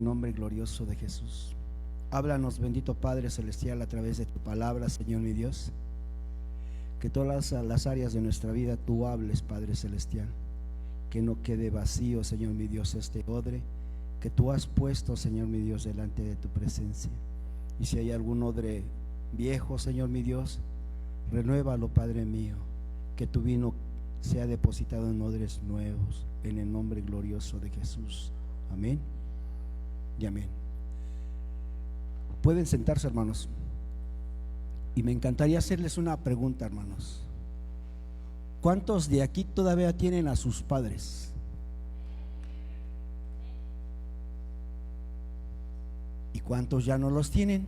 Nombre glorioso de Jesús. Háblanos, bendito Padre Celestial, a través de tu palabra, Señor mi Dios. Que todas las áreas de nuestra vida tú hables, Padre Celestial. Que no quede vacío, Señor mi Dios, este odre que tú has puesto, Señor mi Dios, delante de tu presencia. Y si hay algún odre viejo, Señor mi Dios, renuévalo, Padre mío. Que tu vino sea depositado en odres nuevos, en el nombre glorioso de Jesús. Amén y amén. Pueden sentarse, hermanos. Y me encantaría hacerles una pregunta, hermanos. ¿Cuántos de aquí todavía tienen a sus padres? ¿Y cuántos ya no los tienen?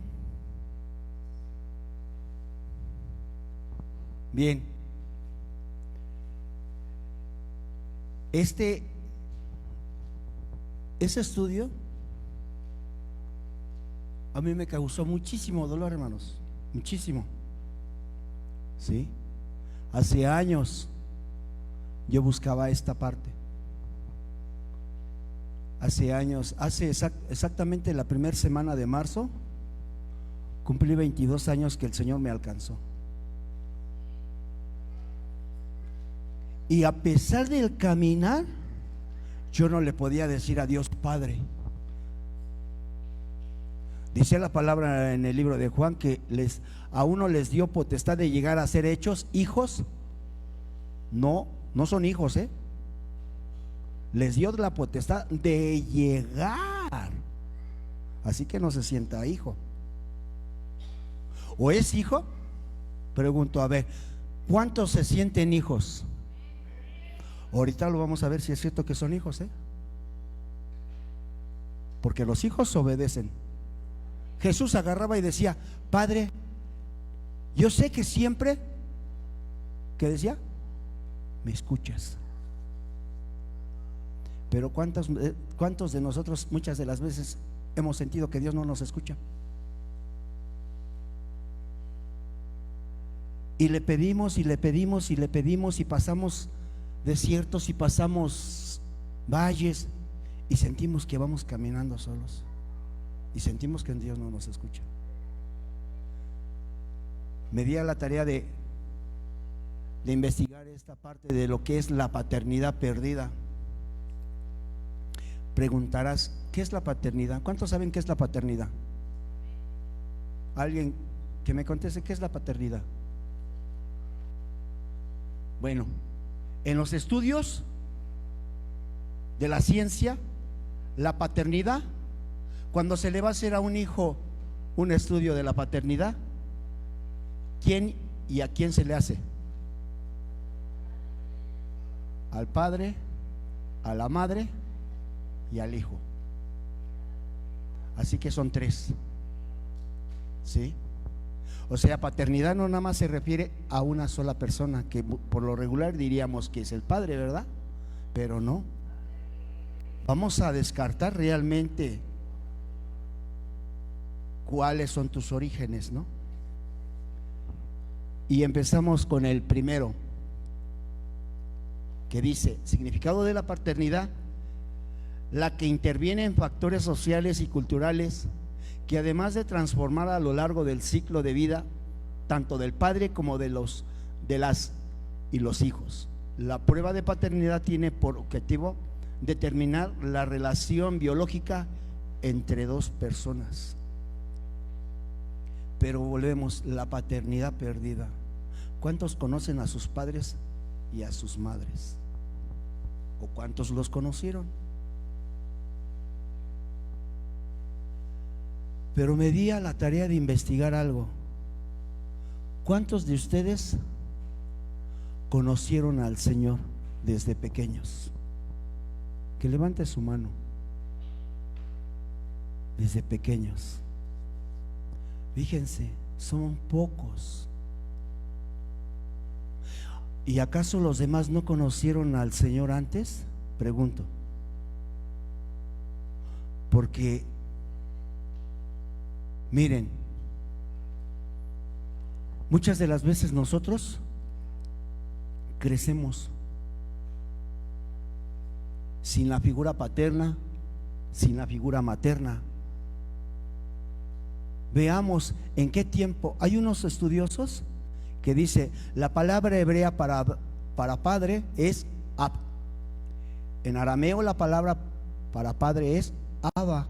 Bien. Ese estudio a mí me causó muchísimo dolor, hermanos, muchísimo. ¿Sí? Hace años yo buscaba esta parte. Hace años, exactamente la primera semana de marzo, cumplí 22 años que el Señor me alcanzó. Y a pesar del caminar, yo no le podía decir a Dios Padre. Dice la palabra en el libro de Juan que a uno les dio potestad de llegar a ser hechos hijos. No son hijos, les dio la potestad de llegar. Así que no se sienta hijo. ¿O es hijo? Pregunto, a ver, ¿cuántos se sienten hijos? Ahorita lo vamos a ver si es cierto que son hijos, porque los hijos obedecen. Jesús agarraba y decía: Padre, yo sé que siempre, ¿qué decía? Me escuchas. Pero ¿cuántos de nosotros muchas de las veces hemos sentido que Dios no nos escucha? Y le pedimos y le pedimos y le pedimos, y pasamos desiertos y pasamos valles y sentimos que vamos caminando solos. Y sentimos que Dios no nos escucha. Me di a la tarea de investigar esta parte de lo que es la paternidad perdida. Preguntarás, ¿qué es la paternidad? ¿Cuántos saben qué es la paternidad? Alguien que me conteste, ¿qué es la paternidad? Bueno, en los estudios de la ciencia, la paternidad, cuando se le va a hacer a un hijo un estudio de la paternidad, ¿quién y a quién se le hace? Al padre, a la madre y al hijo. Así que son tres. ¿Sí? O sea, paternidad no nada más se refiere a una sola persona, que por lo regular diríamos que es el padre, ¿verdad? Pero no. Vamos a descartar realmente cuáles son tus orígenes, ¿no? Y empezamos con el primero, que dice: significado de la paternidad, la que interviene en factores sociales y culturales que, además de transformar a lo largo del ciclo de vida tanto del padre como de los hijos. La prueba de paternidad tiene por objetivo determinar la relación biológica entre dos personas. Pero volvemos, la paternidad perdida. ¿Cuántos conocen a sus padres y a sus madres? ¿O cuántos los conocieron? Pero me di a la tarea de investigar algo. ¿Cuántos de ustedes conocieron al Señor desde pequeños? Que levante su mano. Desde pequeños. Fíjense, son pocos. ¿Y acaso los demás no conocieron al Señor antes? Pregunto. Porque, miren, muchas de las veces nosotros crecemos sin la figura paterna, sin la figura materna. Veamos en qué tiempo. Hay unos estudiosos que dice la palabra hebrea para padre es ab. En arameo la palabra para padre es Abba.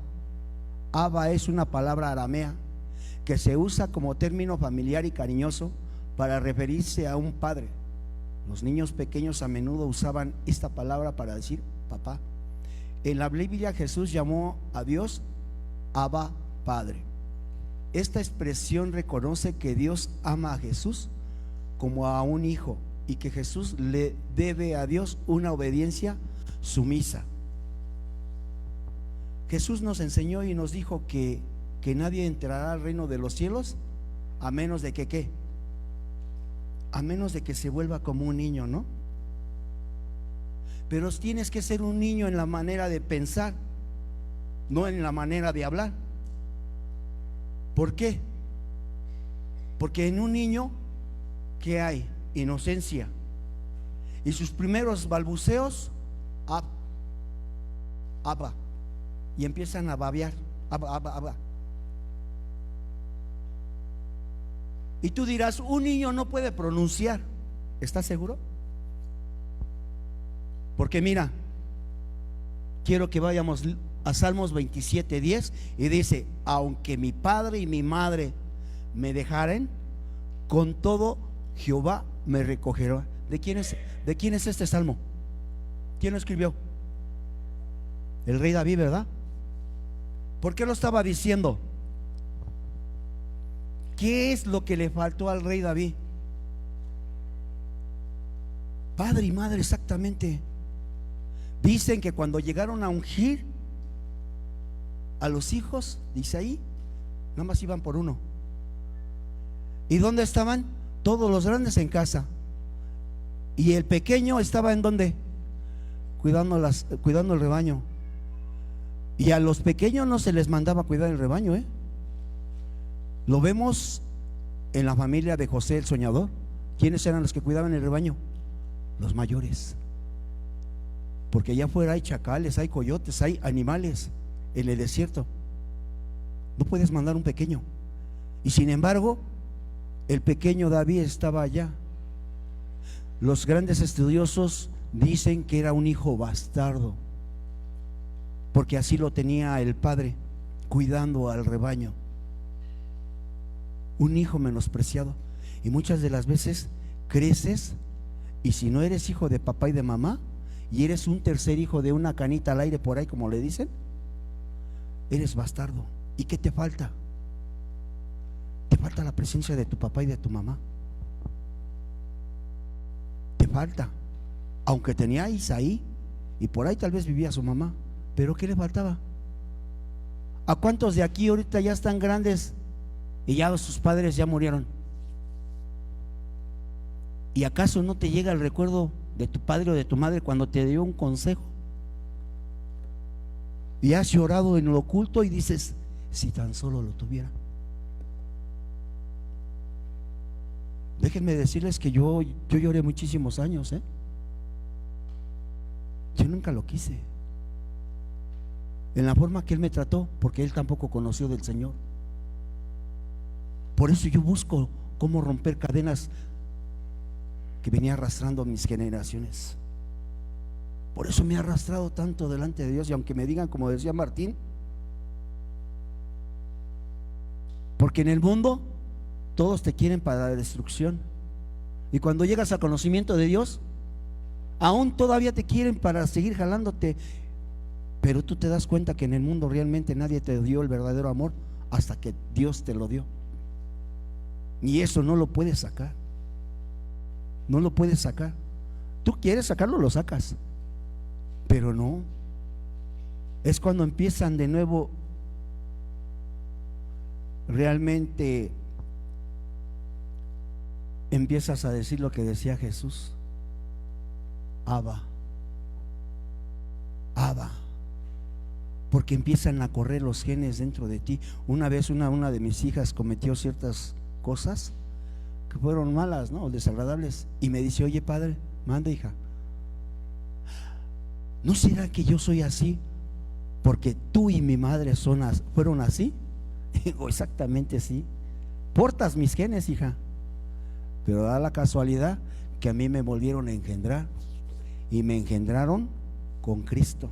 Abba es una palabra aramea que se usa como término familiar y cariñoso para referirse a un padre. Los niños pequeños a menudo usaban esta palabra para decir papá. En la Biblia Jesús llamó a Dios Abba Padre. Esta expresión reconoce que Dios ama a Jesús como a un hijo y que Jesús le debe a Dios una obediencia sumisa. Jesús nos enseñó y nos dijo que nadie entrará al reino de los cielos a menos de que ¿qué? A menos de que se vuelva como un niño, ¿no? Pero tienes que ser un niño en la manera de pensar, no en la manera de hablar. ¿Por qué? Porque en un niño, ¿qué hay? Inocencia. Y sus primeros balbuceos, Abba, y empiezan a babear, Abba. Y tú dirás, un niño no puede pronunciar. ¿Estás seguro? Porque mira, quiero que vayamos a Salmos 27:10 y dice: aunque mi padre y mi madre me dejaren, con todo Jehová me recogerá. ¿De quién es este salmo? ¿Quién lo escribió? El rey David, ¿verdad? ¿Por qué lo estaba diciendo? ¿Qué es lo que le faltó al rey David? Padre y madre, exactamente. Dicen que cuando llegaron a ungir a los hijos de Isaí, nada más iban por uno. ¿Y dónde estaban? Todos los grandes en casa. Y el pequeño estaba en ¿dónde? Cuidando el rebaño. Y a los pequeños no se les mandaba cuidar el rebaño, ¿eh? Lo vemos en la familia de José el soñador. ¿Quiénes eran los que cuidaban el rebaño? Los mayores. Porque allá afuera hay chacales, hay coyotes, hay animales en el desierto. No puedes mandar un pequeño. Y sin embargo, el pequeño David estaba allá. Los grandes estudiosos dicen que era un hijo bastardo, porque así lo tenía el padre, cuidando al rebaño. Un hijo menospreciado. Y muchas de las veces creces, y si no eres hijo de papá y de mamá, y eres un tercer hijo de una canita al aire por ahí, como le dicen, eres bastardo. ¿Y qué te falta? Te falta la presencia de tu papá y de tu mamá. Te falta. Aunque tenía a Isaí, y por ahí tal vez vivía su mamá, pero ¿qué le faltaba? ¿A cuántos de aquí ahorita ya están grandes y ya sus padres ya murieron? ¿Y acaso no te llega el recuerdo de tu padre o de tu madre cuando te dio un consejo? Y has llorado en lo oculto y dices: si tan solo lo tuviera. Déjenme decirles que yo lloré muchísimos años, ¿eh? Yo nunca lo quise, en la forma que él me trató, porque él tampoco conoció del Señor. Por eso yo busco cómo romper cadenas que venía arrastrando mis generaciones. Por eso me ha arrastrado tanto delante de Dios. Y aunque me digan, como decía Martín, porque en el mundo todos te quieren para la destrucción, y cuando llegas al conocimiento de Dios, aún todavía te quieren para seguir jalándote. Pero tú te das cuenta que en el mundo realmente nadie te dio el verdadero amor hasta que Dios te lo dio. Y eso no lo puedes sacar. No lo puedes sacar. Tú quieres sacarlo, lo sacas, pero no. Es cuando empiezan de nuevo realmente empiezas a decir lo que decía Jesús: Abba, Abba. Porque empiezan a correr los genes dentro de ti. Una vez una de mis hijas cometió ciertas cosas que fueron malas, ¿no? Desagradables. Y me dice: oye, padre, manda, hija, ¿no será que yo soy así porque tú y mi madre fueron así. Digo, exactamente sí. Portas mis genes, hija. Pero da la casualidad que a mí me volvieron a engendrar y me engendraron con Cristo.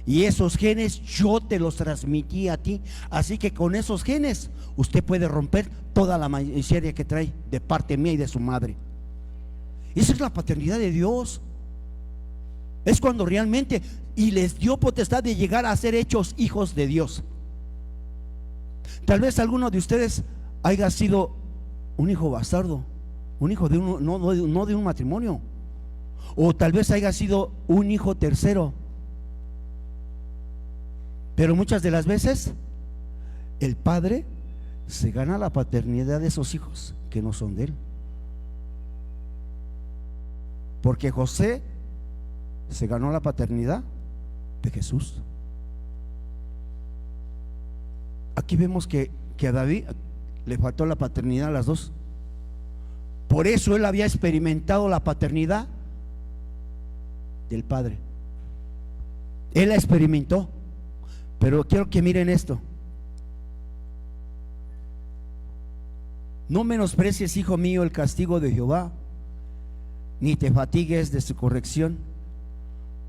Y esos genes yo te los transmití a ti. Así que con esos genes usted puede romper toda la miseria que trae de parte mía y de su madre. Esa es la paternidad de Dios. Es cuando realmente, y les dio potestad de llegar a ser hechos hijos de Dios. Tal vez alguno de ustedes haya sido un hijo bastardo, un hijo de no de un matrimonio, o tal vez haya sido un hijo tercero. Pero muchas de las veces el padre se gana la paternidad de esos hijos que no son de él. Porque José se ganó la paternidad de Jesús. Aquí vemos que a David le faltó la paternidad a las dos. Por eso él había experimentado la paternidad del padre. Él la experimentó. Pero quiero que miren esto. No menosprecies, hijo mío, el castigo de Jehová, ni te fatigues de su corrección,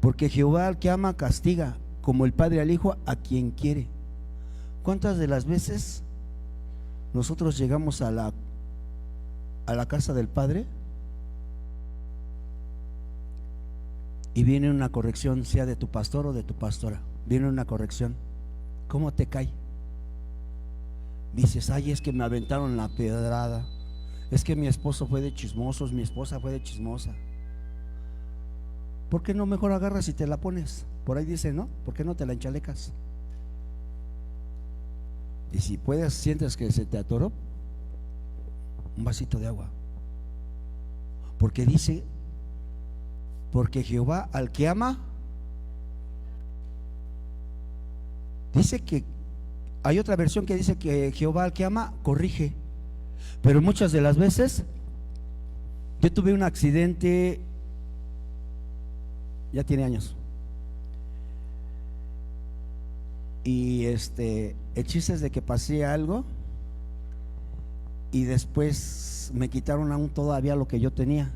porque Jehová al que ama castiga, como el padre al hijo a quien quiere. ¿Cuántas de las veces nosotros llegamos a la casa del Padre y viene una corrección, sea de tu pastor o de tu pastora? Viene una corrección. ¿Cómo te cae? Dices, ay, es que me aventaron la pedrada, es que mi esposo fue de chismosos, mi esposa fue de chismosa. ¿Por qué no mejor agarras y te la pones? Por ahí dice, ¿no? ¿Por qué no te la enchalecas? Y si puedes, sientes que se te atoró, un vasito de agua. Porque dice, porque Jehová al que ama, dice que hay otra versión que dice que Jehová al que ama corrige. Pero muchas de las veces, yo tuve un accidente, ya tiene años, y el chiste es de que pasé algo y después me quitaron aún todavía lo que yo tenía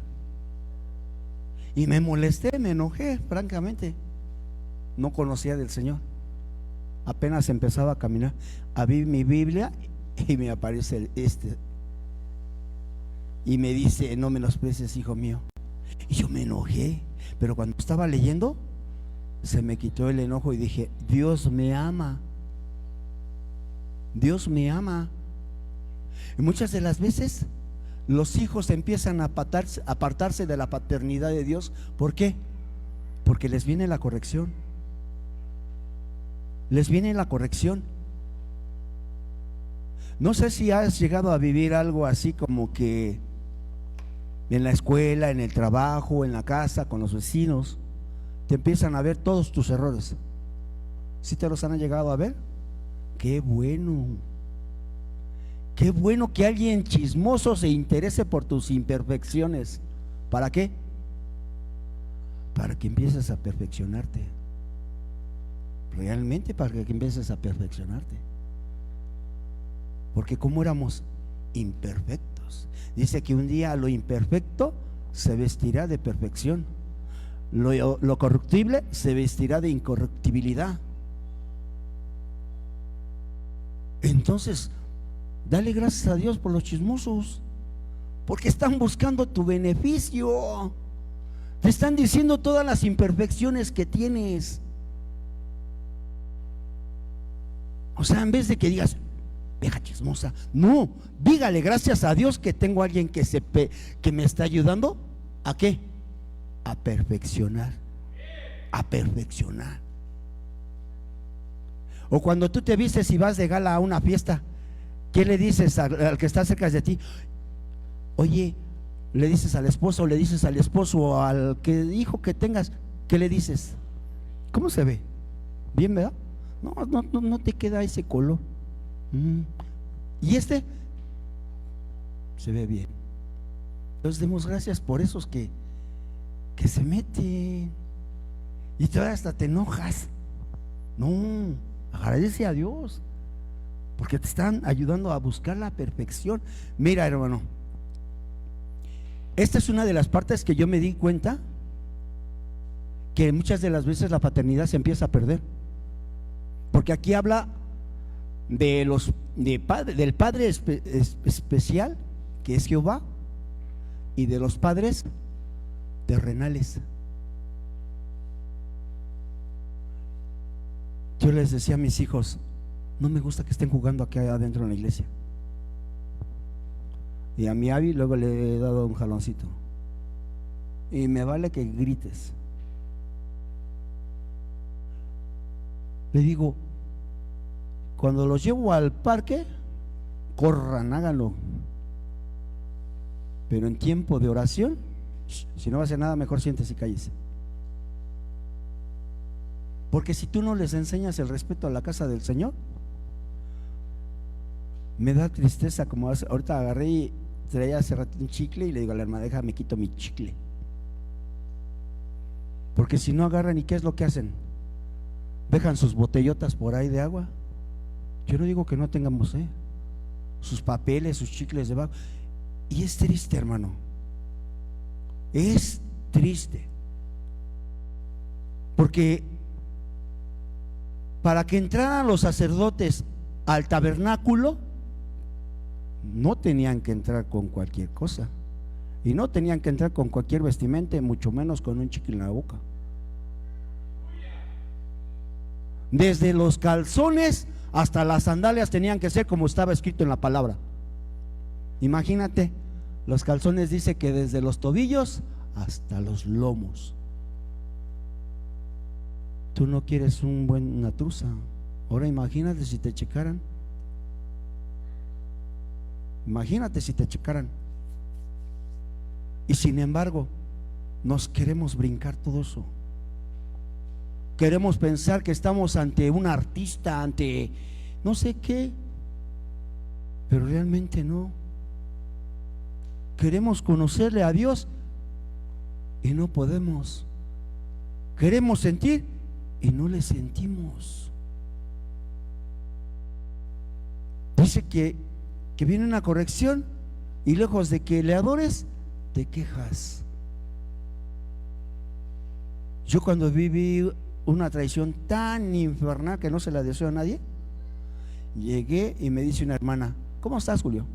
y me molesté, me enojé, francamente. No conocía del Señor, apenas empezaba a caminar. Abrí mi Biblia y me aparece y me dice, no menosprecies, hijo mío. Y yo me enojé, pero cuando estaba leyendo se me quitó el enojo y dije, Dios me ama, Dios me ama. Y muchas de las veces los hijos empiezan a apartarse de la paternidad de Dios. ¿Por qué? Porque les viene la corrección. Les viene la corrección. No sé si has llegado a vivir algo así como que en la escuela, en el trabajo, en la casa, con los vecinos, te empiezan a ver todos tus errores. ¿Sí te los han llegado a ver? Qué bueno. Qué bueno que alguien chismoso se interese por tus imperfecciones. ¿Para qué? Para que empieces a perfeccionarte. Realmente para que empieces a perfeccionarte. Porque como éramos imperfectos, dice que un día lo imperfecto se vestirá de perfección, lo corruptible se vestirá de incorruptibilidad. Entonces dale gracias a Dios por los chismosos, porque están buscando tu beneficio, te están diciendo todas las imperfecciones que tienes. O sea, en vez de que digas, vieja chismosa, no, dígale gracias a Dios que tengo a alguien que me está ayudando. ¿A qué? A perfeccionar. A perfeccionar. O cuando tú te vistes y vas de gala a una fiesta, ¿qué le dices al que está cerca de ti? Oye, le dices al esposo, o le dices al esposo, o al hijo que tengas, ¿qué le dices? ¿Cómo se ve? ¿Bien, verdad? No te queda ese color. Y se ve bien. Entonces demos gracias por esos que se meten. Y todavía hasta te enojas. No, agradece a Dios, porque te están ayudando a buscar la perfección. Mira, hermano, esta es una de las partes que yo me di cuenta que muchas de las veces la paternidad se empieza a perder, porque aquí habla del Padre especial, que es Jehová, y de los padres terrenales. Yo les decía a mis hijos, no me gusta que estén jugando aquí adentro en la iglesia. Y a mi Abby luego le he dado un jaloncito. Y me vale que grites. Le digo, cuando los llevo al parque, corran, háganlo. Pero en tiempo de oración, si no va a hacer nada, mejor siéntese y cállese. Porque si tú no les enseñas el respeto a la casa del Señor, me da tristeza. Como ahorita agarré y traía hace rato un chicle y le digo a la hermana, déjame quito mi chicle. Porque si no agarran, ¿y qué es lo que hacen? Dejan sus botellotas por ahí de agua. Yo no digo que no tengamos sus papeles, sus chicles debajo. Y es triste, hermano. Es triste. Porque para que entraran los sacerdotes al tabernáculo, no tenían que entrar con cualquier cosa. Y no tenían que entrar con cualquier vestimenta, mucho menos con un chicle en la boca. Desde los calzones hasta las sandalias tenían que ser como estaba escrito en la palabra. Imagínate, los calzones dice que desde los tobillos hasta los lomos. Tú no quieres una truza. Ahora imagínate si te checaran. Imagínate si te checaran. Y sin embargo, nos queremos brincar todo eso. Queremos pensar que estamos ante un artista, ante no sé qué, pero realmente no. Queremos conocerle a Dios y no podemos. Queremos sentir y no le sentimos. Dice que viene una corrección y lejos de que le adores, te quejas. Yo cuando viví una traición tan infernal que no se la deseo a nadie, llegué y me dice una hermana, ¿cómo estás, Julio?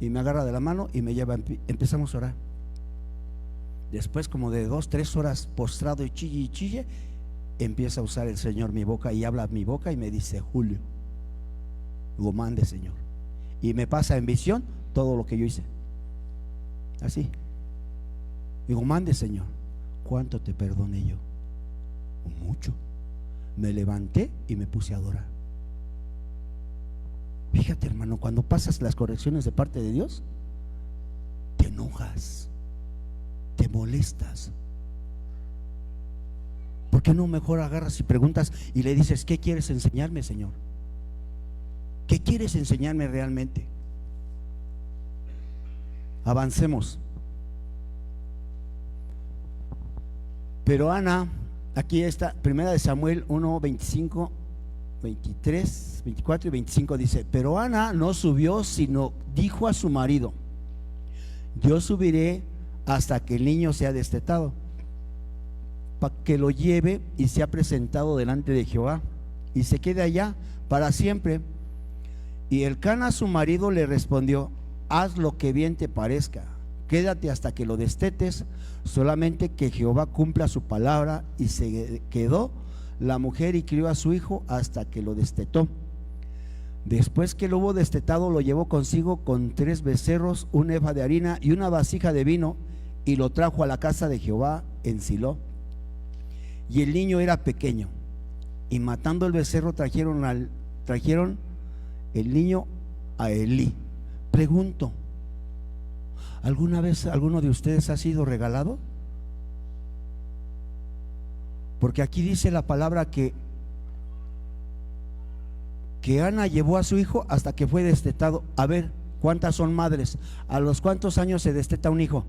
Y me agarra de la mano y me lleva, empezamos a orar. Después como de 2-3 horas postrado y chille, empieza a usar el Señor mi boca y habla mi boca y me dice, Julio. Digo, mande, Señor. Y me pasa en visión todo lo que yo hice. Así. Digo, mande, Señor. ¿Cuánto te perdoné yo? Mucho. Me levanté y me puse a adorar. Fíjate, hermano, cuando pasas las correcciones de parte de Dios, te enojas, te molestas. ¿Por qué no mejor agarras y preguntas y le dices, ¿qué quieres enseñarme, Señor? ¿Qué quieres enseñarme realmente? Avancemos. Pero Ana, aquí está, primera de Samuel 1, 25, 23, 24 y 25 dice, pero Ana no subió, sino dijo a su marido, yo subiré hasta que el niño sea destetado, para que lo lleve y sea presentado delante de Jehová y se quede allá para siempre. Y Elcana su marido le respondió, haz lo que bien te parezca, quédate hasta que lo destetes, solamente que Jehová cumpla su palabra. Y se quedó la mujer y crió a su hijo hasta que lo destetó. Después que lo hubo destetado, lo llevó consigo con 3 becerros, un efa de harina y una vasija de vino, y lo trajo a la casa de Jehová en Silo. Y el niño era pequeño, y matando el becerro trajeron el niño a Elí. Pregunto, ¿alguna vez alguno de ustedes ha sido regalado? Porque aquí dice la palabra que Ana llevó a su hijo hasta que fue destetado. A ver, ¿cuántas son madres? ¿A los cuántos años se desteta un hijo?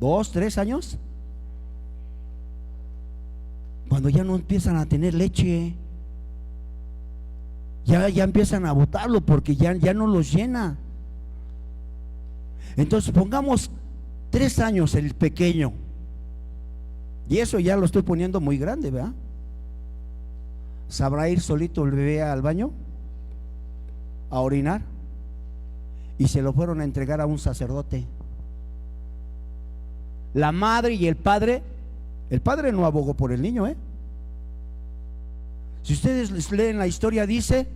¿2, 3 años? Cuando ya no empiezan a tener leche, ya empiezan a botarlo porque ya no los llena. Entonces pongamos 3 años el pequeño, y eso ya lo estoy poniendo muy grande, ¿verdad? ¿Sabrá ir solito el bebé al baño a orinar? Y se lo fueron a entregar a un sacerdote. La madre y el padre no abogó por el niño, ¿eh? Si ustedes les leen la historia, dice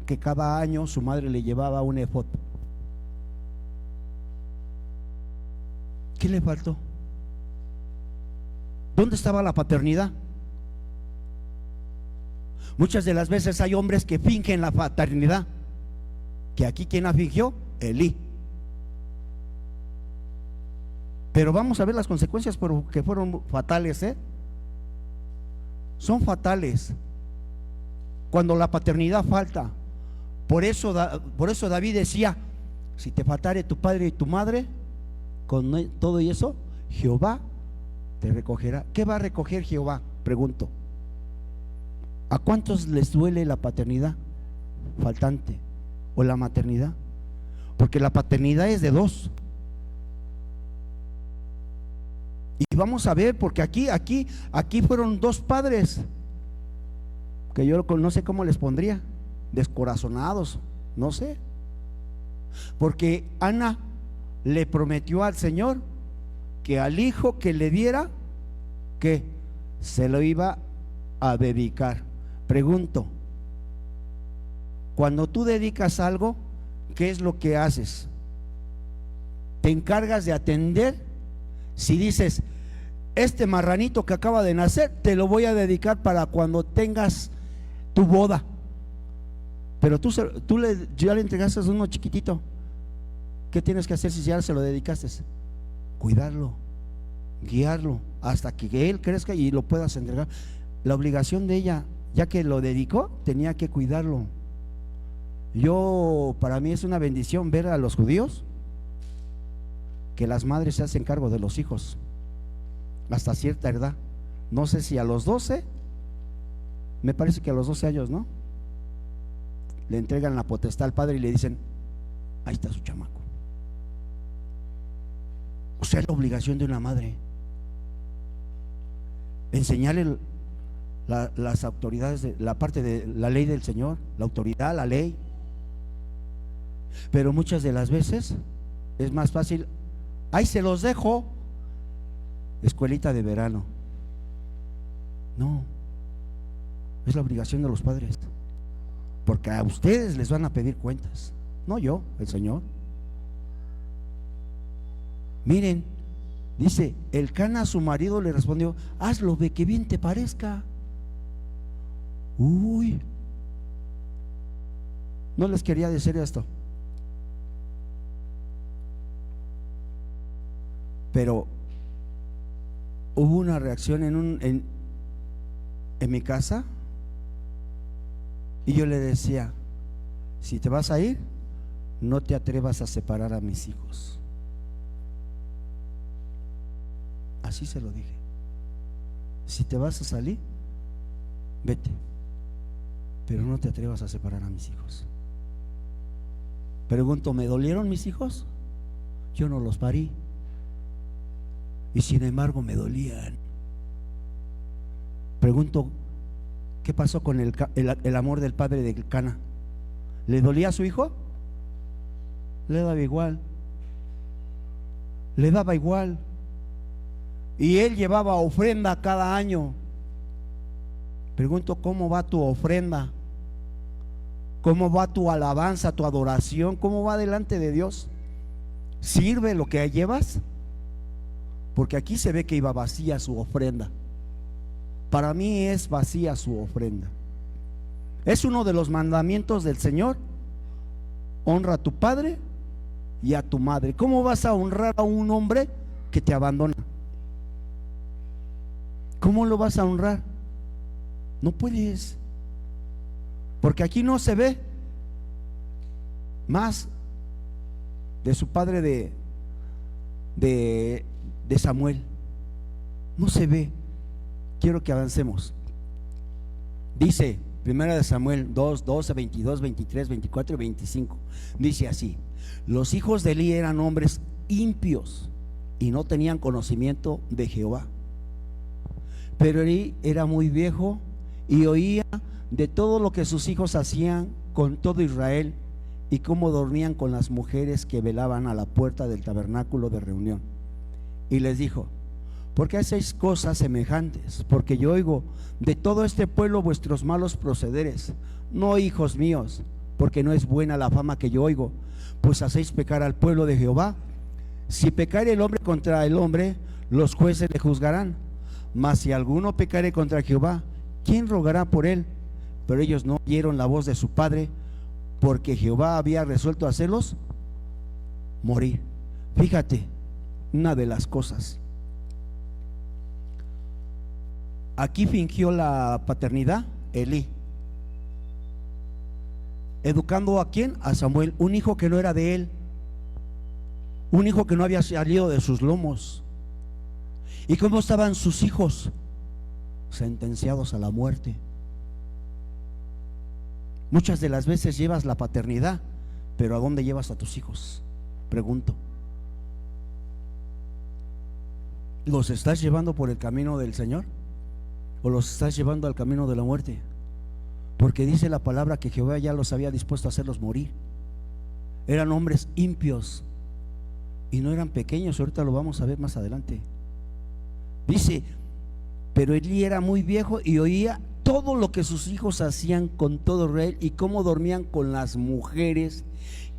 que cada año su madre le llevaba un efod. ¿Qué le faltó? ¿Dónde estaba la paternidad? Muchas de las veces hay hombres que fingen la paternidad. Que aquí, ¿quién la fingió? Elí. Pero vamos a ver las consecuencias porque fueron fatales, ¿eh? Son fatales cuando la paternidad falta. Por eso David decía: si te faltare tu padre y tu madre, con todo y eso, Jehová te recogerá. ¿Qué va a recoger Jehová? Pregunto. ¿A cuántos les duele la paternidad faltante o la maternidad? Porque la paternidad es de 2. Y vamos a ver, porque aquí fueron 2 padres que yo no sé cómo les pondría, descorazonados, no sé. Porque Ana le prometió al Señor que al hijo que le diera, que se lo iba a dedicar. Pregunto, cuando tú dedicas algo, ¿qué es lo que haces? Te encargas de atender. Si dices: este marranito que acaba de nacer, te lo voy a dedicar para cuando tengas tu boda, pero ya le entregaste a uno chiquitito, ¿qué tienes que hacer si ya se lo dedicaste? Cuidarlo, guiarlo hasta que él crezca y lo puedas entregar. La obligación de ella, ya que lo dedicó, tenía que cuidarlo. Para mí es una bendición ver a los judíos que las madres se hacen cargo de los hijos hasta cierta edad. No sé si a los 12, me parece que a los 12 años, ¿no? Le entregan la potestad al padre y le dicen: ahí está su chamaco. O sea, es la obligación de una madre enseñarle las autoridades, la parte de la ley del Señor, la autoridad, la ley. Pero muchas de las veces es más fácil: ahí se los dejo, escuelita de verano. No, es la obligación de los padres, porque a ustedes les van a pedir cuentas, no yo, el Señor. Miren, dice: Elcana a su marido le respondió: hazlo de que bien te parezca. Uy, no les quería decir esto, pero hubo una reacción en mi casa, y yo le decía: si te vas a ir, no te atrevas a separar a mis hijos. Así se lo dije: si te vas a salir, vete, pero no te atrevas a separar a mis hijos. Pregunto: ¿me dolieron mis hijos? Yo no los parí, y sin embargo me dolían. Pregunto: ¿qué pasó con el amor del padre de Cana? ¿Le dolía a su hijo? Le daba igual. Le daba igual. Y él llevaba ofrenda cada año. Pregunto: ¿cómo va tu ofrenda? ¿Cómo va tu alabanza, tu adoración? ¿Cómo va delante de Dios? ¿Sirve lo que llevas? Porque aquí se ve que iba vacía su ofrenda. Para mí es vacía su ofrenda. Es uno de los mandamientos del Señor: honra a tu padre y a tu madre. ¿Cómo vas a honrar a un hombre que te abandona? ¿Cómo lo vas a honrar? No puedes, porque aquí no se ve más de su padre de Samuel. No se ve. quiero que avancemos. Dice Primera de Samuel 2, 12, 22, 23, 24 y 25. Dice así: los hijos de Elí eran hombres impios y no tenían conocimiento de Jehová. Pero Elí era muy viejo y oía de todo lo que sus hijos hacían con todo Israel y cómo dormían con las mujeres que velaban a la puerta del tabernáculo de reunión. Y les dijo: ¿por qué hacéis cosas semejantes? Porque yo oigo de todo este pueblo vuestros malos procederes. No, hijos míos, porque no es buena la fama que yo oigo, pues hacéis pecar al pueblo de Jehová. Si pecare el hombre contra el hombre, los jueces le juzgarán. Mas si alguno pecare contra Jehová, ¿quién rogará por él? Pero ellos no oyeron la voz de su padre, porque Jehová había resuelto hacerlos morir. Fíjate, una de las cosas. Aquí fingió la paternidad Elí, educando ¿a quién? A Samuel, un hijo que no era de él, un hijo que no había salido de sus lomos. ¿Y cómo estaban sus hijos? Sentenciados a la muerte. Muchas de las veces llevas la paternidad, pero ¿a dónde llevas a tus hijos? Pregunto. ¿Los estás llevando por el camino del Señor o los estás llevando al camino de la muerte? Porque dice la palabra que Jehová ya los había dispuesto a hacerlos morir. Eran hombres impios y no eran pequeños. Ahorita lo vamos a ver más adelante. Dice: pero Elí era muy viejo y oía todo lo que sus hijos hacían con todo Israel y cómo dormían con las mujeres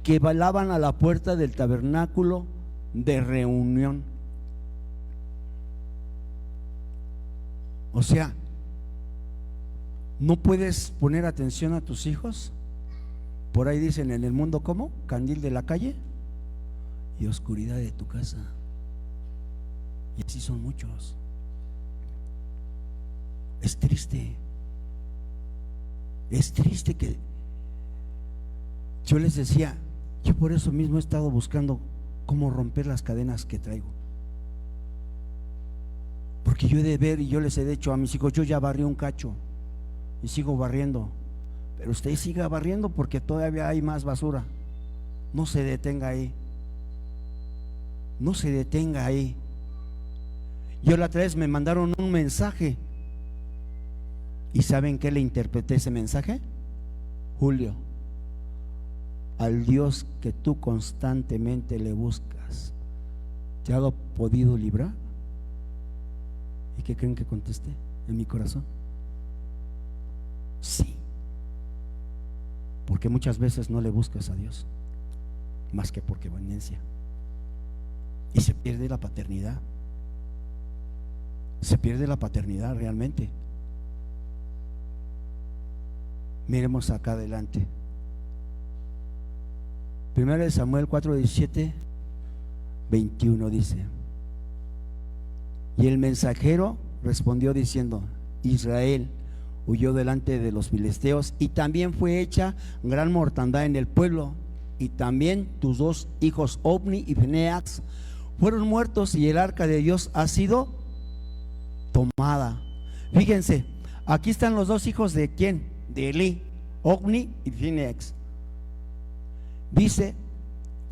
que velaban a la puerta del tabernáculo de reunión. O sea, ¿no puedes poner atención a tus hijos? Por ahí dicen en el mundo, ¿cómo? Candil de la calle y oscuridad de tu casa. Y así son muchos. Es triste que yo les decía, yo por eso mismo he estado buscando cómo romper las cadenas que traigo. Porque yo he de ver, y yo les he dicho a mis hijos, yo ya barrí un cacho y sigo barriendo, pero usted siga barriendo porque todavía hay más basura. No se detenga ahí. No se detenga ahí. Yo la otra vez me mandaron un mensaje. ¿Y saben qué le interpreté ese mensaje? Julio, al Dios que tú constantemente le buscas, ¿te ha podido librar? ¿Y qué creen que contesté en mi corazón? Sí. Porque muchas veces no le buscas a Dios más que por conveniencia, y se pierde la paternidad. Se pierde la paternidad realmente. Miremos acá adelante. 1 Samuel 4, 17, 21 dice: y el mensajero respondió diciendo: Israel huyó delante de los filisteos, y también fue hecha gran mortandad en el pueblo, y también tus dos hijos Ofni y Fineas fueron muertos, y el arca de Dios ha sido tomada. Fíjense, aquí están los dos hijos de ¿quién? De Elí, Ofni y Fineas. Dice: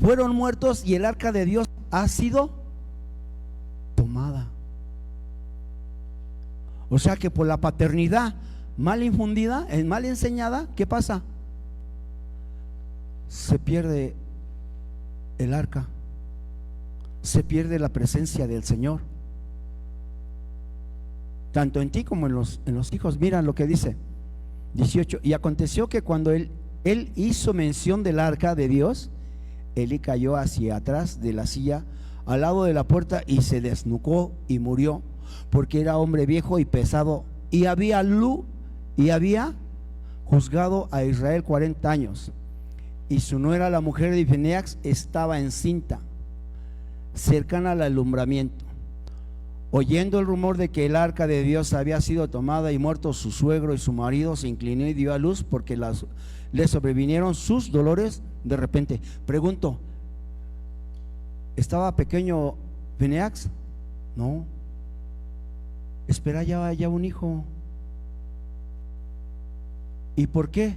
fueron muertos y el arca de Dios ha sido tomada. O sea que por la paternidad mal infundida, mal enseñada, ¿qué pasa? Se pierde el arca, se pierde la presencia del Señor, tanto en ti como en los hijos. Mira lo que dice 18: y aconteció que cuando él hizo mención del arca de Dios, Elí cayó hacia atrás de la silla al lado de la puerta y se desnucó y murió, porque era hombre viejo y pesado, y había juzgado a Israel 40 años. Y su nuera, la mujer de Fineas, estaba encinta, cercana al alumbramiento. Oyendo el rumor de que el arca de Dios había sido tomada y muerto su suegro y su marido, se inclinó y dio a luz, porque le sobrevinieron sus dolores de repente. Pregunto, ¿estaba pequeño Fineas? No. espera ya un hijo. ¿Y por qué?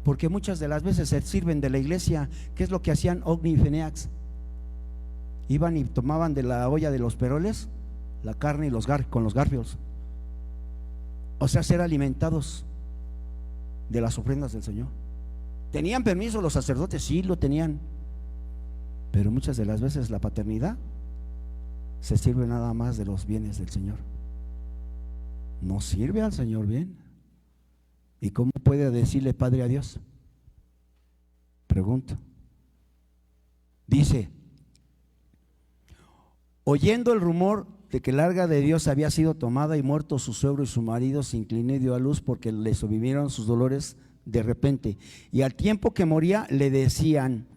Porque muchas de las veces se sirven de la iglesia. ¿Qué es lo que hacían Ofni y Fineas? Iban y tomaban de la olla de los peroles la carne y con los garfios, o sea, ser alimentados de las ofrendas del Señor. ¿Tenían permiso los sacerdotes? Sí, lo tenían, pero muchas de las veces la paternidad se sirve nada más de los bienes del Señor, no sirve al Señor bien. ¿Y cómo puede decirle Padre a Dios? Pregunto. Dice: oyendo el rumor de que el arca de Dios había sido tomada y muerto su suegro y su marido, se inclinó y dio a luz, porque le sobrevivieron sus dolores de repente. Y al tiempo que moría le decían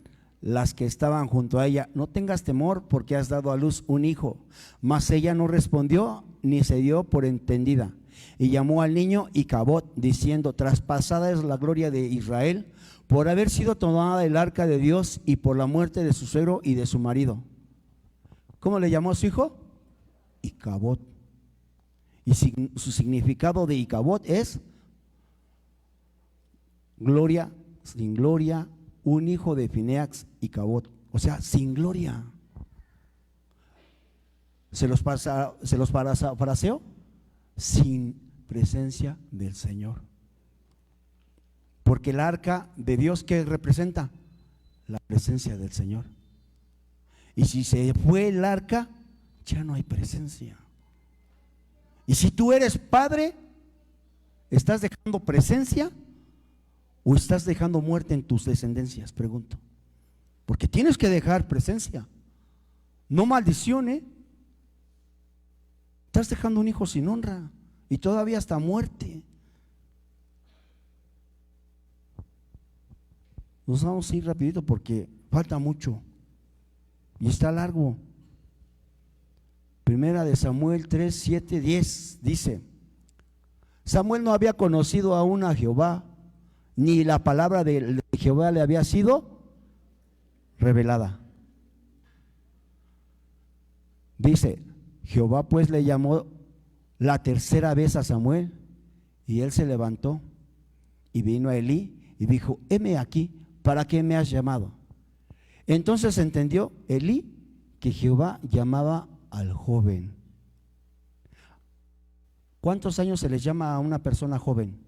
las que estaban junto a ella: no tengas temor, porque has dado a luz un hijo. Mas ella no respondió ni se dio por entendida, y llamó al niño Icabod, diciendo: traspasada es la gloria de Israel por haber sido tomada el arca de Dios y por la muerte de su suegro y de su marido. ¿Cómo le llamó a su hijo? Icabod. Y su significado de Icabod es gloria, sin gloria, un hijo de Fineas, Icabod, o sea, sin gloria. ¿Se los parafraseo? Sin presencia del Señor. Porque el arca de Dios, ¿qué representa? La presencia del Señor. Y si se fue el arca, ya no hay presencia. Y si tú eres padre, ¿estás dejando presencia o estás dejando muerte en tus descendencias? Pregunto. Porque tienes que dejar presencia, no maldición, ¿eh? Estás dejando un hijo sin honra y todavía hasta muerte. Nos vamos a ir rapidito porque falta mucho y está largo. Primera de Samuel 3, 7, 10 dice: Samuel no había conocido aún a Jehová, ni la palabra de Jehová le había sido revelada. Dice: Jehová pues le llamó la tercera vez a Samuel, y él se levantó y vino a Elí y dijo: heme aquí, ¿para qué me has llamado? Entonces entendió Elí que Jehová llamaba al joven. ¿Cuántos años se les llama a una persona joven?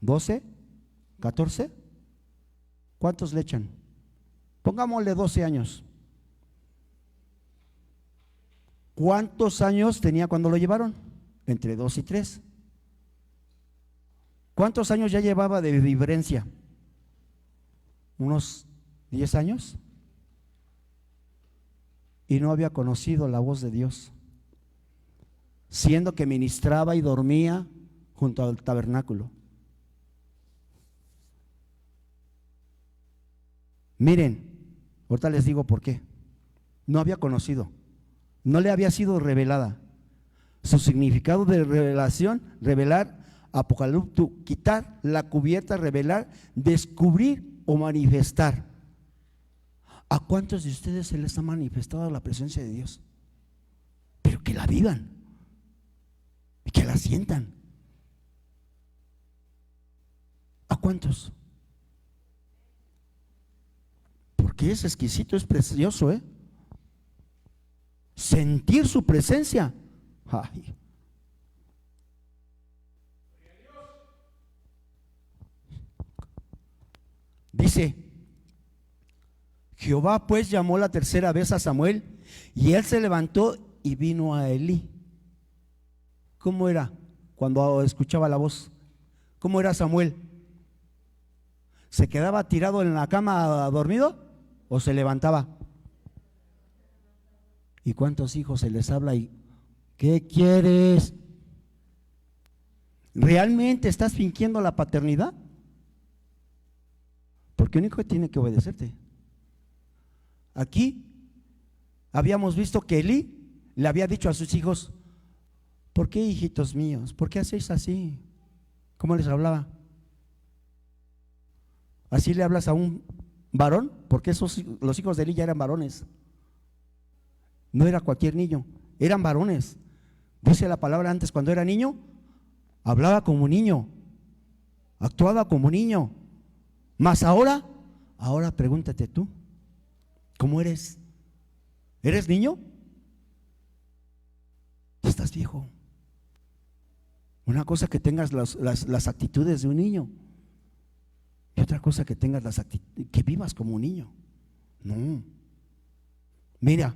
¿12? ¿14? ¿Cuántos le echan? Pongámosle 12 años. ¿Cuántos años tenía cuando lo llevaron? Entre 2 y 3. ¿Cuántos años ya llevaba de vivencia? ¿Unos 10 años? Y no había conocido la voz de Dios, siendo que ministraba y dormía junto al tabernáculo. Miren, ahorita les digo por qué. No había conocido, no le había sido revelada. Su significado de revelación: revelar, apocalipto, quitar la cubierta, revelar, descubrir o manifestar. ¿A cuántos de ustedes se les ha manifestado la presencia de Dios? Pero que la vivan y que la sientan. ¿A cuántos? Porque es exquisito, es precioso, ¿eh? Sentir su presencia. Ay. Dice: Jehová pues llamó la tercera vez a Samuel, y él se levantó y vino a Elí. ¿Cómo era cuando escuchaba la voz? ¿Cómo era Samuel? ¿Se quedaba tirado en la cama dormido o se levantaba? ¿Y cuántos hijos se les habla y qué quieres? ¿Realmente estás fingiendo la paternidad? Porque un hijo tiene que obedecerte. Aquí habíamos visto que Elí le había dicho a sus hijos: ¿por qué, hijitos míos? ¿Por qué hacéis así? ¿Cómo les hablaba? ¿Así le hablas a un varón? Porque los hijos de Elí ya eran varones. No era cualquier niño, eran varones. Dice la palabra, antes cuando era niño, hablaba como niño, actuaba como niño. Mas ahora pregúntate tú, ¿cómo eres? ¿Eres niño? Ya estás viejo. Una cosa que tengas las actitudes de un niño, y otra cosa que tengas que vivas como un niño. No. Mira,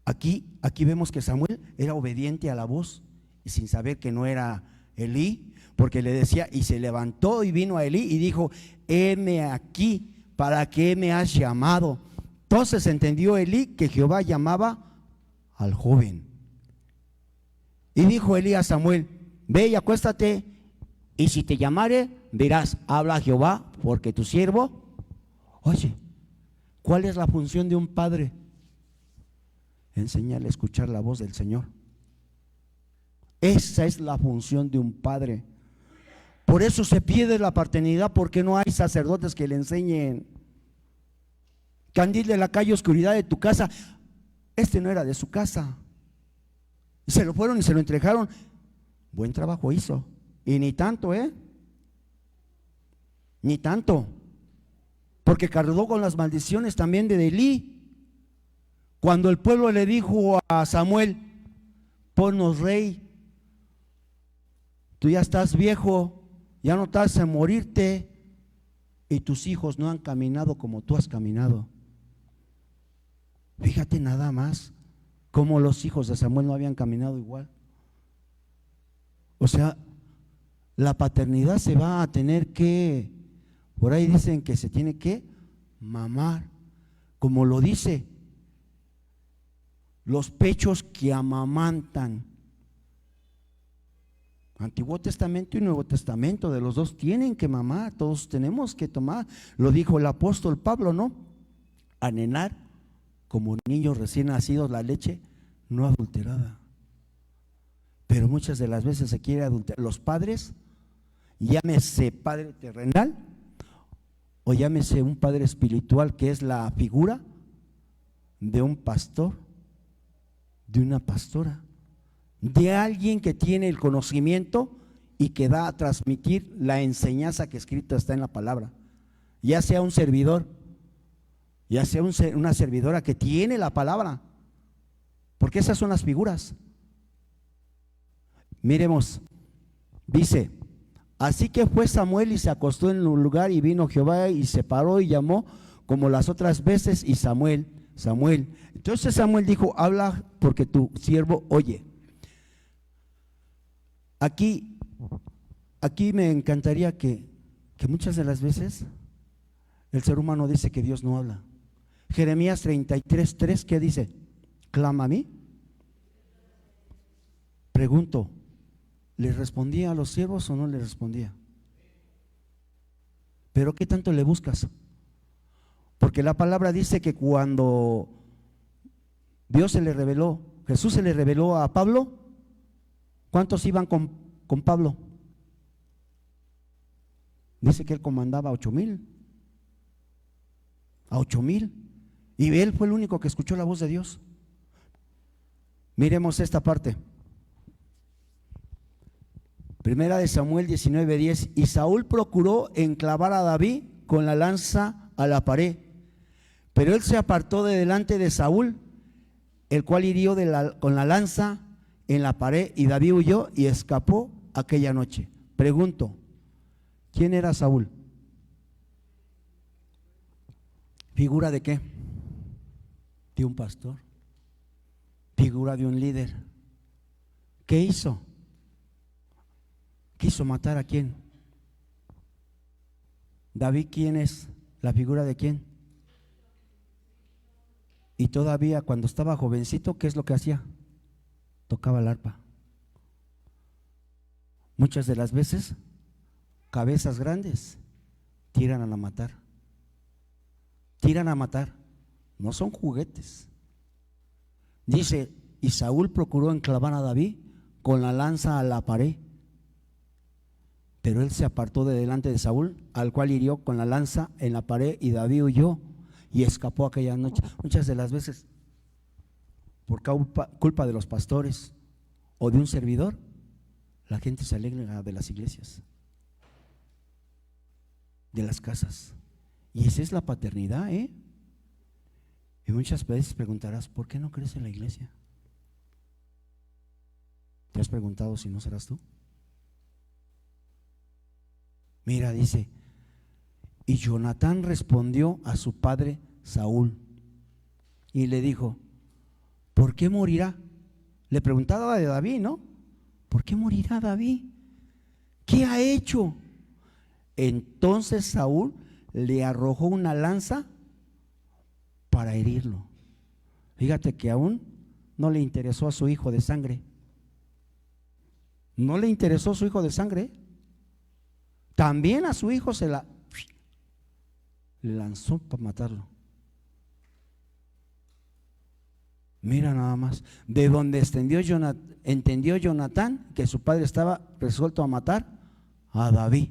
aquí vemos que Samuel era obediente a la voz y sin saber que no era Elí, porque le decía, y se levantó y vino a Elí y dijo: heme aquí, ¿para qué me has llamado? Entonces entendió Elí que Jehová llamaba al joven. Y dijo Elí a Samuel: ve y acuéstate, y si te llamare, dirás, habla Jehová, porque tu siervo. Oye, ¿cuál es la función de un padre? Enseñarle a escuchar la voz del Señor. Esa es la función de un padre. Por eso se pierde la paternidad, porque no hay sacerdotes que le enseñen. Candil de la calle, oscuridad de tu casa. Este no era de su casa. Se lo fueron y se lo entregaron. Buen trabajo hizo. Y ni tanto, ni tanto. Porque cargó con las maldiciones también de Elí. Cuando el pueblo le dijo a Samuel: ponnos rey, tú ya estás viejo, ya no estás en morirte, y tus hijos no han caminado como tú has caminado. Fíjate nada más cómo los hijos de Samuel no habían caminado igual. O sea, la paternidad se va a tener que, por ahí dicen que se tiene que mamar, como lo dice, los pechos que amamantan. Antiguo Testamento y Nuevo Testamento, de los dos tienen que mamar, todos tenemos que tomar. Lo dijo el apóstol Pablo, ¿no? Anenar como niños recién nacidos la leche no adulterada. Pero muchas de las veces se quiere adulterar. Los padres, llámese padre terrenal o llámese un padre espiritual, que es la figura de un pastor, de una pastora, de alguien que tiene el conocimiento y que da a transmitir la enseñanza que escrita está en la palabra, ya sea un servidor, ya sea una servidora que tiene la palabra, porque esas son las figuras. Miremos, dice: así que fue Samuel y se acostó en un lugar, y vino Jehová y se paró y llamó como las otras veces, y Samuel, Samuel. Entonces Samuel dijo: habla, porque tu siervo oye. Aquí me encantaría que muchas de las veces el ser humano dice que Dios no habla. Jeremías 33:3, ¿qué dice? Clama a mí. Pregunto, ¿le respondía a los siervos o no le respondía? Pero ¿qué tanto le buscas? Porque la palabra dice que cuando Dios se le reveló, Jesús se le reveló a Pablo, ¿cuántos iban con Pablo? Dice que él comandaba a 8,000. A 8,000. Y él fue el único que escuchó la voz de Dios. Miremos esta parte. Primera de Samuel 19:10. Y Saúl procuró enclavar a David con la lanza a la pared, pero él se apartó de delante de Saúl, el cual hirió con la lanza en la pared, y David huyó y escapó aquella noche. Pregunto, ¿quién era Saúl? ¿Figura de qué? De un pastor, figura de un líder. ¿Qué hizo? ¿Quiso matar a quién? David, ¿quién es? ¿La figura de quién? Y todavía cuando estaba jovencito, ¿qué es lo que hacía? Tocaba el arpa. Muchas de las veces, cabezas grandes tiran a matar. Tiran a matar. No son juguetes. Dice: y Saúl procuró enclavar a David con la lanza a la pared, pero él se apartó de delante de Saúl, al cual hirió con la lanza en la pared, y David huyó y escapó aquella noche. Muchas de las veces, por culpa de los pastores o de un servidor, la gente se alegra de las iglesias, de las casas. Y esa es la paternidad, ¿eh? Y muchas veces preguntarás, ¿por qué no crees en la iglesia? ¿Te has preguntado si no serás tú? Mira, dice, y Jonatán respondió a su padre Saúl y le dijo, ¿por qué morirá? Le preguntaba de David, ¿no? ¿Por qué morirá David? ¿Qué ha hecho? Entonces Saúl le arrojó una lanza para herirlo. Fíjate que aún no le interesó a su hijo de sangre. No le interesó su hijo de sangre. También a su hijo le lanzó para matarlo. Mira nada más, de donde entendió Jonatán que su padre estaba resuelto a matar a David.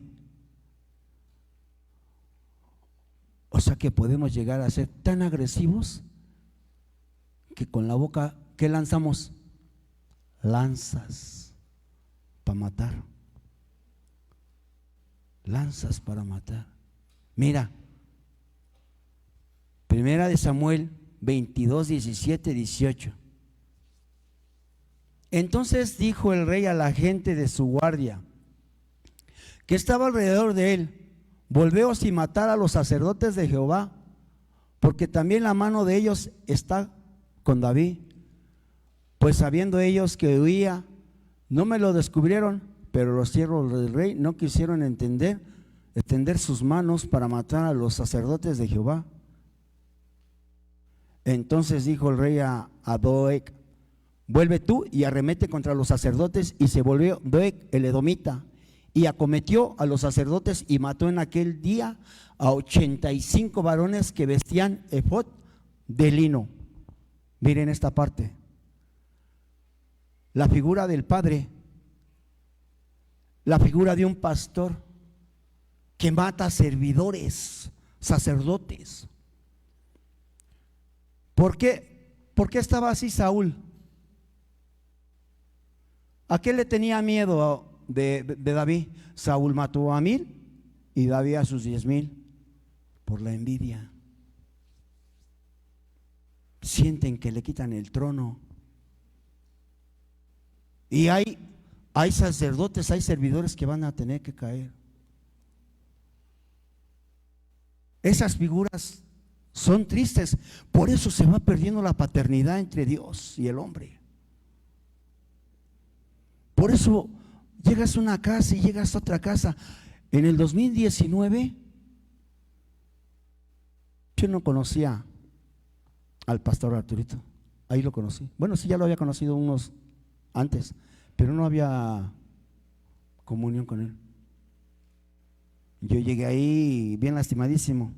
O sea que podemos llegar a ser tan agresivos que con la boca, ¿qué lanzamos? Lanzas para matar. Lanzas para matar. Mira, Primera de Samuel 22, 17, 18. Entonces dijo el rey a la gente de su guardia que estaba alrededor de él: volveos y matar a los sacerdotes de Jehová, porque también la mano de ellos está con David. Pues sabiendo ellos que huía, no me lo descubrieron, pero los siervos del rey no quisieron extender sus manos para matar a los sacerdotes de Jehová. Entonces dijo el rey a Doeg: vuelve tú y arremete contra los sacerdotes. Y se volvió Doeg el edomita y acometió a los sacerdotes y mató en aquel día a 85 varones que vestían efod de lino. Miren esta parte, la figura del padre, la figura de un pastor que mata servidores, sacerdotes. ¿Por qué estaba así Saúl? ¿A qué le tenía miedo de David? Saúl mató a 1000 y David a sus 10,000 por la envidia. Sienten que le quitan el trono. Y hay sacerdotes, hay servidores que van a tener que caer. Esas figuras son tristes. Por eso se va perdiendo la paternidad entre Dios y el hombre. Por eso llegas a una casa y llegas a otra casa. En el 2019 yo no conocía al pastor Arturito. Ahí lo conocí. Bueno, sí, ya lo había conocido unos antes, pero no había comunión con él. Yo llegué ahí bien lastimadísimo.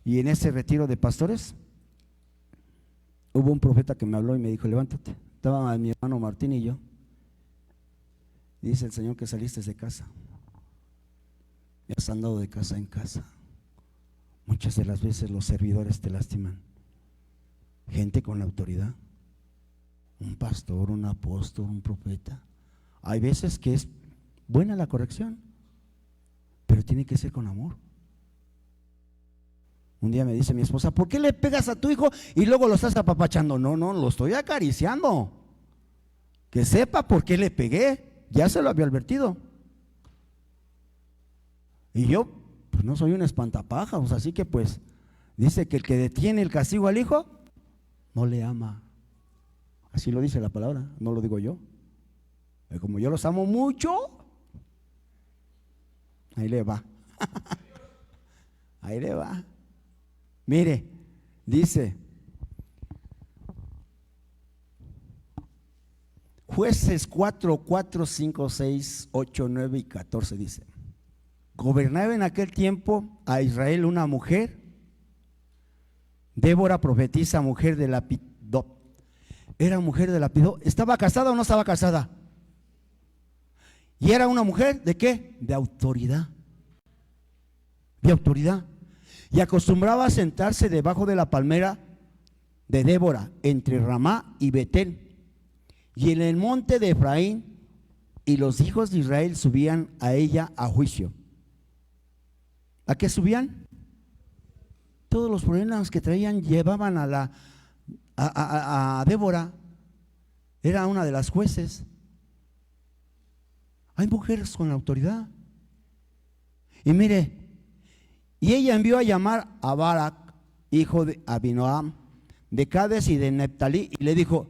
Y en ese retiro de pastores hubo un profeta que me habló y me dijo: levántate. Estaba mi hermano Martín y yo. Dice el Señor que saliste de casa y has andado de casa en casa. Muchas de las veces los servidores te lastiman. Gente con la autoridad, un pastor, un apóstol, un profeta. Hay veces que es buena la corrección, pero tiene que ser con amor. Un día me dice mi esposa: ¿por qué le pegas a tu hijo y luego lo estás apapachando? No, lo estoy acariciando. Que sepa por qué le pegué. Ya se lo había advertido. Y yo, pues no soy un espantapájaros, así que pues dice que el que detiene el castigo al hijo no le ama. Así lo dice la palabra, no lo digo yo. Y como yo los amo mucho, ahí le va. Ahí le va. Mire, dice Jueces 4, 4, 5, 6, 8, 9 y 14 dice: gobernaba en aquel tiempo a Israel una mujer, Débora profetisa, mujer de Lapidot. Era mujer de Lapidot. ¿Estaba casada o no estaba casada? Y era una mujer ¿de qué? De autoridad. De autoridad. Y acostumbraba a sentarse debajo de la palmera de Débora, entre Ramá y Betel. Y en el monte de Efraín y los hijos de Israel subían a ella a juicio. ¿A qué subían? Todos los problemas que traían llevaban a Débora. Era una de las jueces. Hay mujeres con autoridad. Y mire, y ella envió a llamar a Barak, hijo de Abinoam, de Cades y de Neptalí, y le dijo: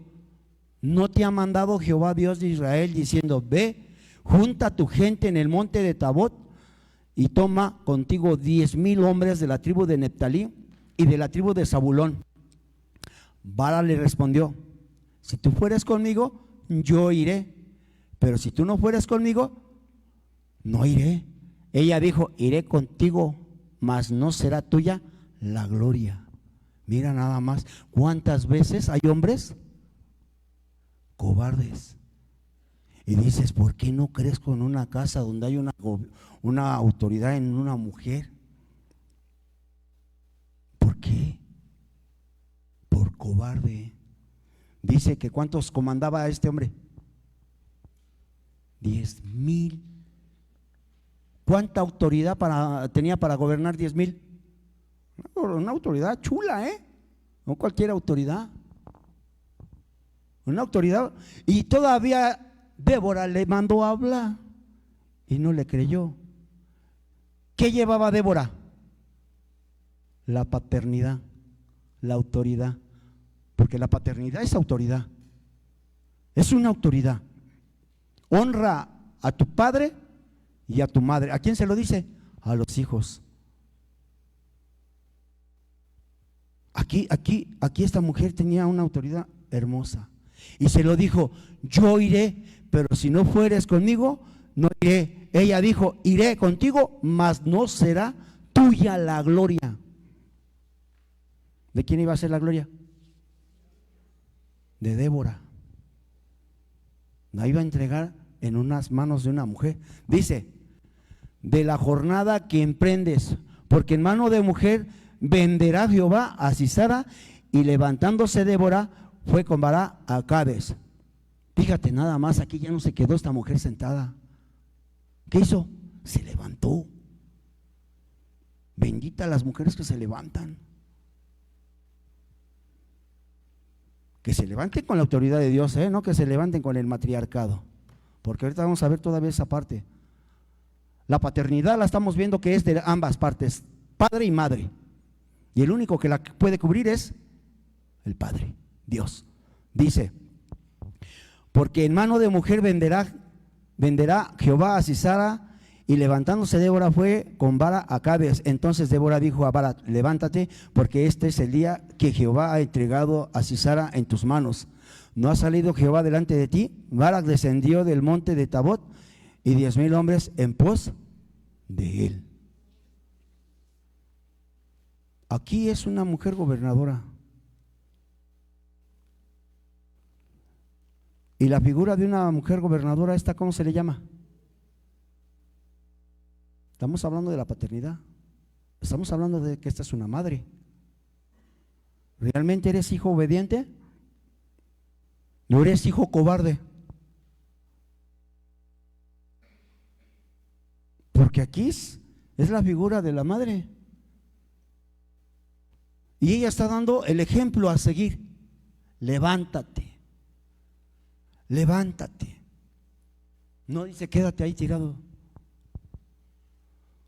¿no te ha mandado Jehová Dios de Israel diciendo: ve, junta a tu gente en el monte de Tabot y toma contigo 10,000 hombres de la tribu de Neptalí y de la tribu de Zabulón? Barak le respondió: si tú fueres conmigo, yo iré, pero si tú no fueres conmigo, no iré. Ella dijo: iré contigo, mas no será tuya la gloria. Mira nada más, cuántas veces hay hombres cobardes. Y dices: ¿por qué no crezco en una casa donde hay una autoridad en una mujer? ¿Por qué? Por cobarde. Dice que ¿cuántos comandaba a este hombre? 10,000. ¿Cuánta autoridad tenía para gobernar 10,000? Una autoridad chula, no cualquier autoridad. Una autoridad. Y todavía Débora le mandó a hablar y no le creyó. ¿Qué llevaba Débora? La paternidad, la autoridad. Porque la paternidad es autoridad. Es una autoridad. Honra a tu padre y a tu madre. ¿A quién se lo dice? A los hijos. Aquí esta mujer tenía una autoridad hermosa. Y se lo dijo: yo iré, pero si no fueres conmigo, no iré. Ella dijo: iré contigo, mas no será tuya la gloria. ¿De quién iba a ser la gloria? De Débora. La iba a entregar en unas manos de una mujer. Dice: de la jornada que emprendes, porque en mano de mujer venderá Jehová a Sisara. Y levantándose Débora, fue con Barak a Cades. Fíjate nada más, aquí ya no se quedó esta mujer sentada. ¿Qué hizo? Se levantó. Bendita las mujeres que se levantan. Que se levanten con la autoridad de Dios, no que se levanten con el matriarcado. Porque ahorita vamos a ver todavía esa parte. La paternidad la estamos viendo que es de ambas partes, padre y madre. Y el único que la puede cubrir es el Padre, Dios. Dice: porque en mano de mujer venderá Jehová a Sisara. Y levantándose Débora fue con Barak a Cades. Entonces Débora dijo a Barak: levántate, porque este es el día que Jehová ha entregado a Sisara en tus manos. ¿No ha salido Jehová delante de ti? Barak descendió del monte de Tabot y 10,000 hombres en pos de él. Aquí es una mujer gobernadora. Y la figura de una mujer gobernadora, ¿esta cómo se le llama? Estamos hablando de la paternidad. Estamos hablando de que esta es una madre. ¿Realmente eres hijo obediente? ¿No eres hijo cobarde? Porque aquí es la figura de la madre. Y ella está dando el ejemplo a seguir. Levántate. Levántate. No dice quédate ahí tirado.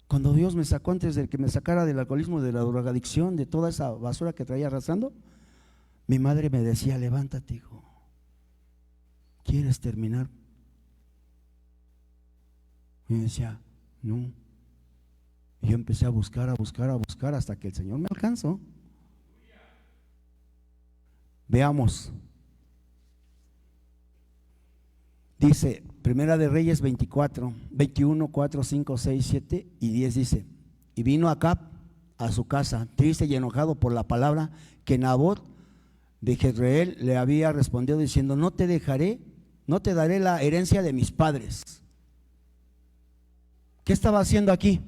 Cuando Dios me sacó, antes de que me sacara del alcoholismo, de la drogadicción, de toda esa basura que traía arrastrando, mi madre me decía: levántate, hijo. ¿Quieres terminar? Y me decía: no. Y yo empecé a buscar hasta que el Señor me alcanzó. Veamos. Dice Primera de Reyes 21, 4, 5, 6, 7 y 10 dice: y vino Acab a su casa, triste y enojado por la palabra que Nabot de Jezreel le había respondido, diciendo: no te daré la herencia de mis padres. ¿Qué estaba haciendo aquí?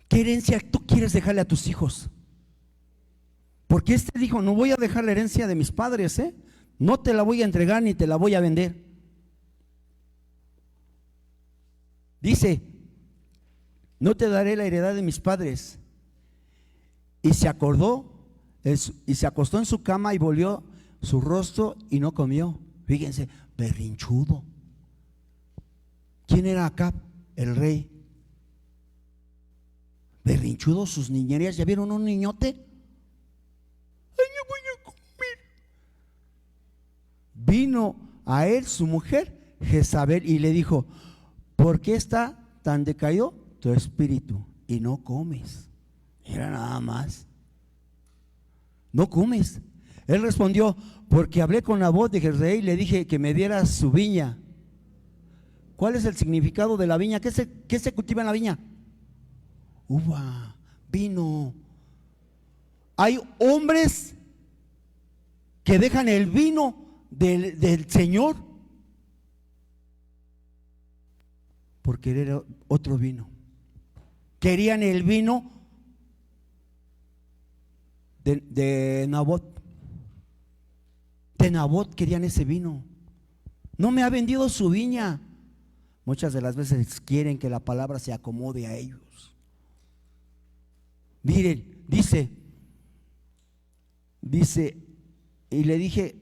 ¿Qué herencia tú quieres dejarle a tus hijos? Porque este dijo, no voy a dejar la herencia de mis padres, no te la voy a entregar ni te la voy a vender. Dice, no te daré la heredad de mis padres. Y se acordó, y se acostó en su cama y volvió su rostro y no comió. Fíjense, berrinchudo. ¿Quién era Acab? El rey. Berrinchudo, sus niñerías. ¿Ya vieron un niñote? Ay, no voy a comer. Vino a él su mujer Jezabel y le dijo, ¿por qué está tan decaído tu espíritu y no comes? Era nada más. No comes. Él respondió, porque hablé con Nabot de Jezreel y le dije que me diera su viña. ¿Cuál es el significado de la viña? ¿Qué se cultiva en la viña? Uva, vino. Hay hombres que dejan el vino del Señor por querer otro vino. Querían el vino de Nabot. De Nabot querían ese vino. No me ha vendido su viña. Muchas de las veces quieren que la palabra se acomode a ellos. Miren, dice, y le dije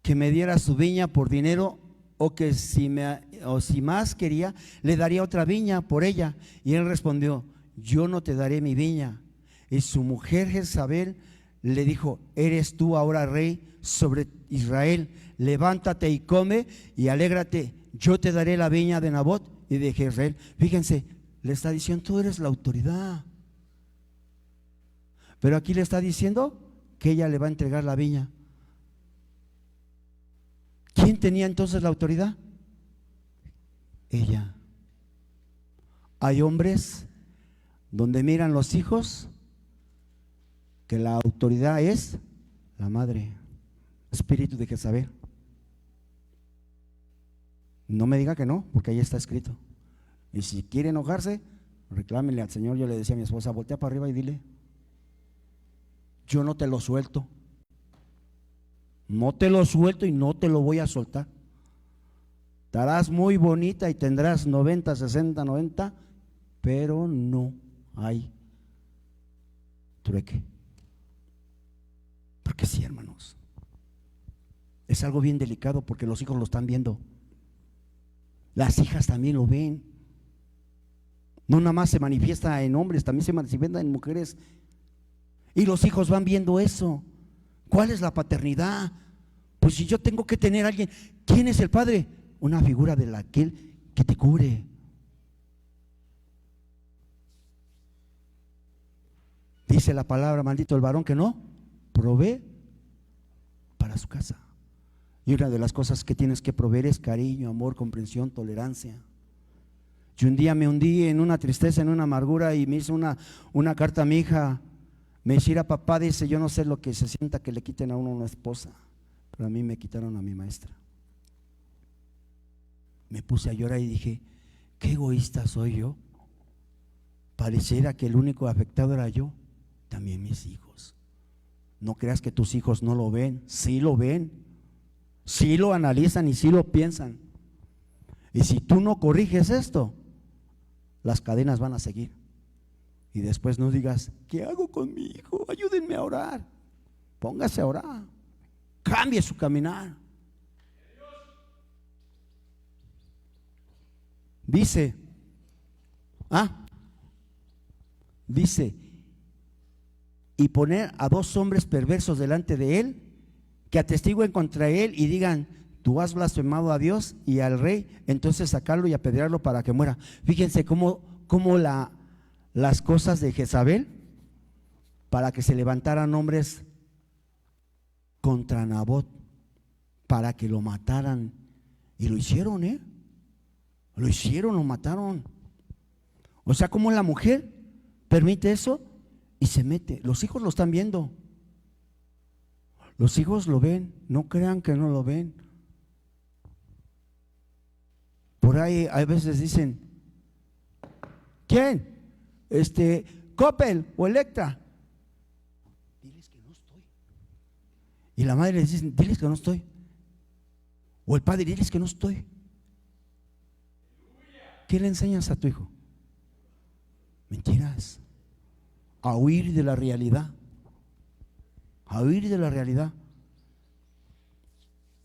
que me diera su viña por dinero, o que si más quería, le daría otra viña por ella. Y él respondió, yo no te daré mi viña. Y su mujer Jezabel le dijo, ¿eres tú ahora rey sobre Israel? Levántate y come y alégrate. Yo te daré la viña de Nabot y de Jezreel. Fíjense, le está diciendo, tú eres la autoridad. Pero aquí le está diciendo que ella le va a entregar la viña. ¿Quién tenía entonces la autoridad? Ella. Hay hombres donde miran los hijos que la autoridad es la madre, espíritu de Jezabel. No me diga que no, porque ahí está escrito. Y si quiere enojarse, reclámenle al Señor. Yo le decía a mi esposa, voltea para arriba y dile, yo no te lo suelto. No te lo suelto y no te lo voy a soltar. Estarás muy bonita y tendrás 90, 60, 90, pero no hay trueque. Porque sí, hermanos, es algo bien delicado porque los hijos lo están viendo. Las hijas también lo ven. No nada más se manifiesta en hombres, también se manifiesta en mujeres. Y los hijos van viendo eso. ¿Cuál es la paternidad? Pues si yo tengo que tener a alguien, ¿quién es el padre? Una figura de aquel que te cubre. Dice la palabra, maldito el varón que no provee para su casa. Y una de las cosas que tienes que proveer es cariño, amor, comprensión, tolerancia. Yo un día me hundí en una tristeza, en una amargura, y me hizo una carta a mi hija. Me decía, papá, dice, yo no sé lo que se sienta que le quiten a uno una esposa, pero a mí me quitaron a mi maestra. Me puse a llorar y dije, qué egoísta soy yo. Pareciera que el único afectado era yo, también mis hijos. No creas que tus hijos no lo ven, sí lo ven, sí lo analizan y sí lo piensan. Y si tú no corriges esto, las cadenas van a seguir. Y después no digas, ¿qué hago con mi hijo? Ayúdenme a orar. Póngase a orar. Cambie su caminar. Dice, y poner a dos hombres perversos delante de él, que atestiguen contra él y digan, tú has blasfemado a Dios y al rey, entonces sacarlo y apedrearlo para que muera. Fíjense cómo las cosas de Jezabel, para que se levantaran hombres contra Nabot, para que lo mataran. Y lo hicieron, lo hicieron, lo mataron. O sea, como la mujer permite eso y se mete. Los hijos lo están viendo. Los hijos lo ven, no crean que no lo ven. Por ahí a veces dicen, ¿quién? Coppel o Electra. Diles que no estoy. Y la madre le dice, diles que no estoy. O el padre, diles que no estoy. ¿Qué le enseñas a tu hijo? Mentiras. A huir de la realidad. A huir de la realidad.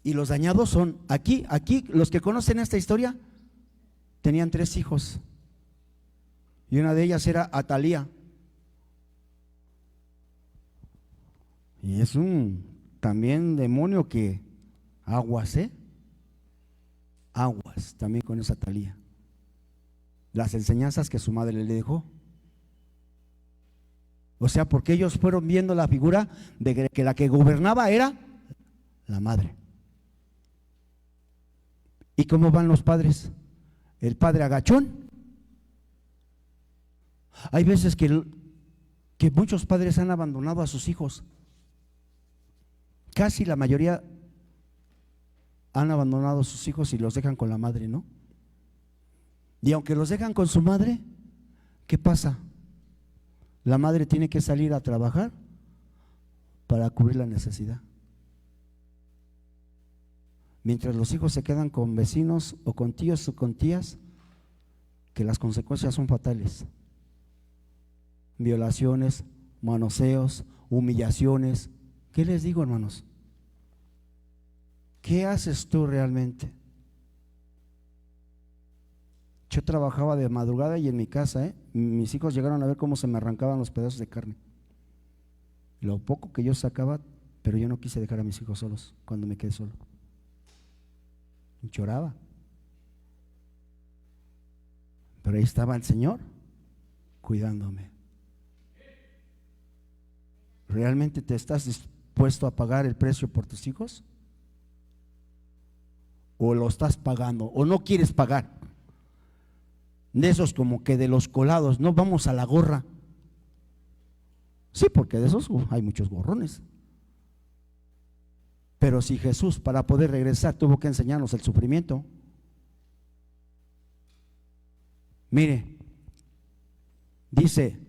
Y los dañados son, aquí los que conocen esta historia tenían 3 hijos. Y una de ellas era Atalía. Y es un también demonio que aguas, aguas también con esa Atalía. Las enseñanzas que su madre le dejó. O sea, porque ellos fueron viendo la figura de que la que gobernaba era la madre. ¿Y cómo van los padres? El padre agachón. Hay veces que muchos padres han abandonado a sus hijos. Casi la mayoría han abandonado a sus hijos y los dejan con la madre, ¿no? Y aunque los dejan con su madre, ¿qué pasa? La madre tiene que salir a trabajar para cubrir la necesidad. Mientras los hijos se quedan con vecinos o con tíos o con tías, que las consecuencias son fatales. Violaciones, manoseos, humillaciones. ¿Qué les digo, hermanos? ¿Qué haces tú realmente? Yo trabajaba de madrugada y en mi casa, mis hijos llegaron a ver cómo se me arrancaban los pedazos de carne. Lo poco que yo sacaba, pero yo no quise dejar a mis hijos solos cuando me quedé solo. Lloraba. Pero ahí estaba el Señor cuidándome. ¿Realmente te estás dispuesto a pagar el precio por tus hijos? ¿O lo estás pagando? ¿O no quieres pagar? De esos como que de los colados, no vamos a la gorra. Sí, porque de esos hay muchos gorrones. Pero si Jesús para poder regresar tuvo que enseñarnos el sufrimiento. Mire, dice